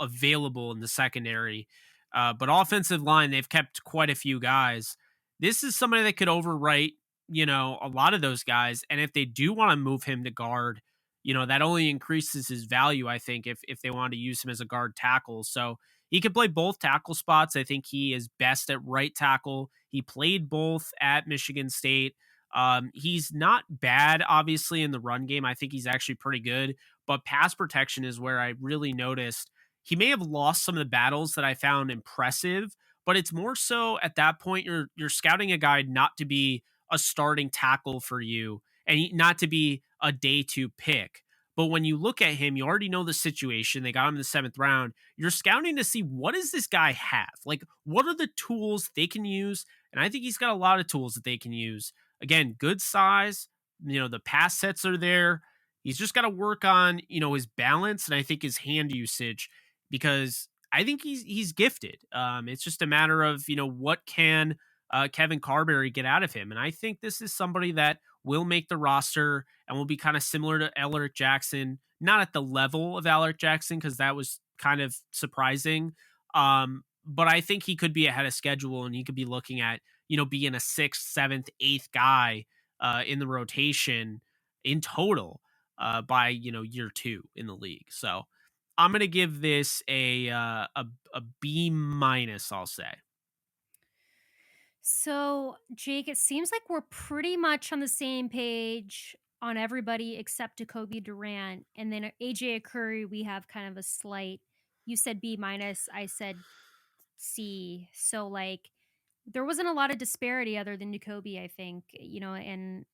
available in the secondary. But offensive line, they've kept quite a few guys. This is somebody that could overwrite a lot of those guys. And if they do want to move him to guard, that only increases his value, I think, if they want to use him as a guard tackle. So he could play both tackle spots. I think he is best at right tackle. He played both at Michigan State. He's not bad, obviously, in the run game. I think he's actually pretty good. But pass protection is where I really noticed he may have lost some of the battles that I found impressive, but it's more so at that point you're scouting a guy not to be a starting tackle for you and not to be a day two pick. But when you look at him, you already know the situation. They got him in the seventh round. You're scouting to see what does this guy have? Like, what are the tools they can use? And I think he's got a lot of tools that they can use. Again, good size. The pass sets are there. He's just got to work on, his balance and I think his hand usage because I think he's gifted. It's just a matter of, what can Kevin Carberry get out of him. And I think this is somebody that will make the roster and will be kind of similar to Alaric Jackson, not at the level of Alaric Jackson, because that was kind of surprising. But I think he could be ahead of schedule and he could be looking at, being a sixth, seventh, eighth guy in the rotation in total by, year two in the league. So I'm going to give this a B minus, I'll say. So, Jake, it seems like we're pretty much on the same page on everybody except Jacoby Durant. And then AJ Curry, we have kind of a slight, you said B minus, I said C. So, like, there wasn't a lot of disparity other than Jacoby, I think, in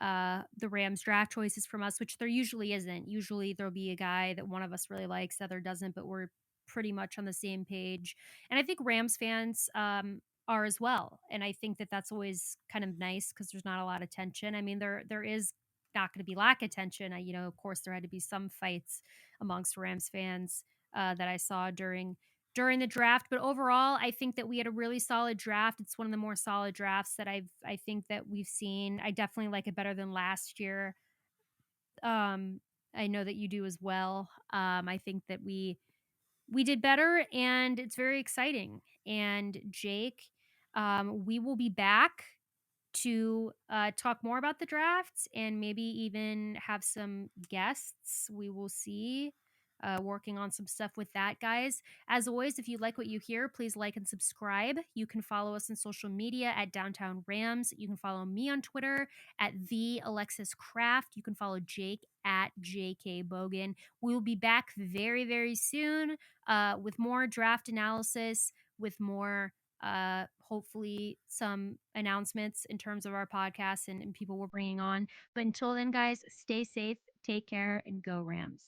the Rams draft choices from us, which there usually isn't. Usually there'll be a guy that one of us really likes, the other doesn't, but we're pretty much on the same page. And I think Rams fans are as well. And I think that that's always kind of nice because there's not a lot of tension. I mean, there is not going to be lack of tension. Of course, there had to be some fights amongst Rams fans that I saw during the draft, but overall I think that we had a really solid draft. It's one of the more solid drafts that I think that we've seen. I definitely like it better than last year. I know that you do as well. I think that we did better and it's very exciting. And Jake, we will be back to talk more about the drafts and maybe even have some guests. We will see. Working on some stuff with that, guys. As always, if you like what you hear, please like and subscribe. You can follow us on social media at Downtown Rams. You can follow me on Twitter at the Alexis Kraft. You can follow Jake at JK Bogan. We will be back very, very soon with more draft analysis, with more hopefully some announcements in terms of our podcast and people we're bringing on. But until then, guys, stay safe, take care, and go Rams.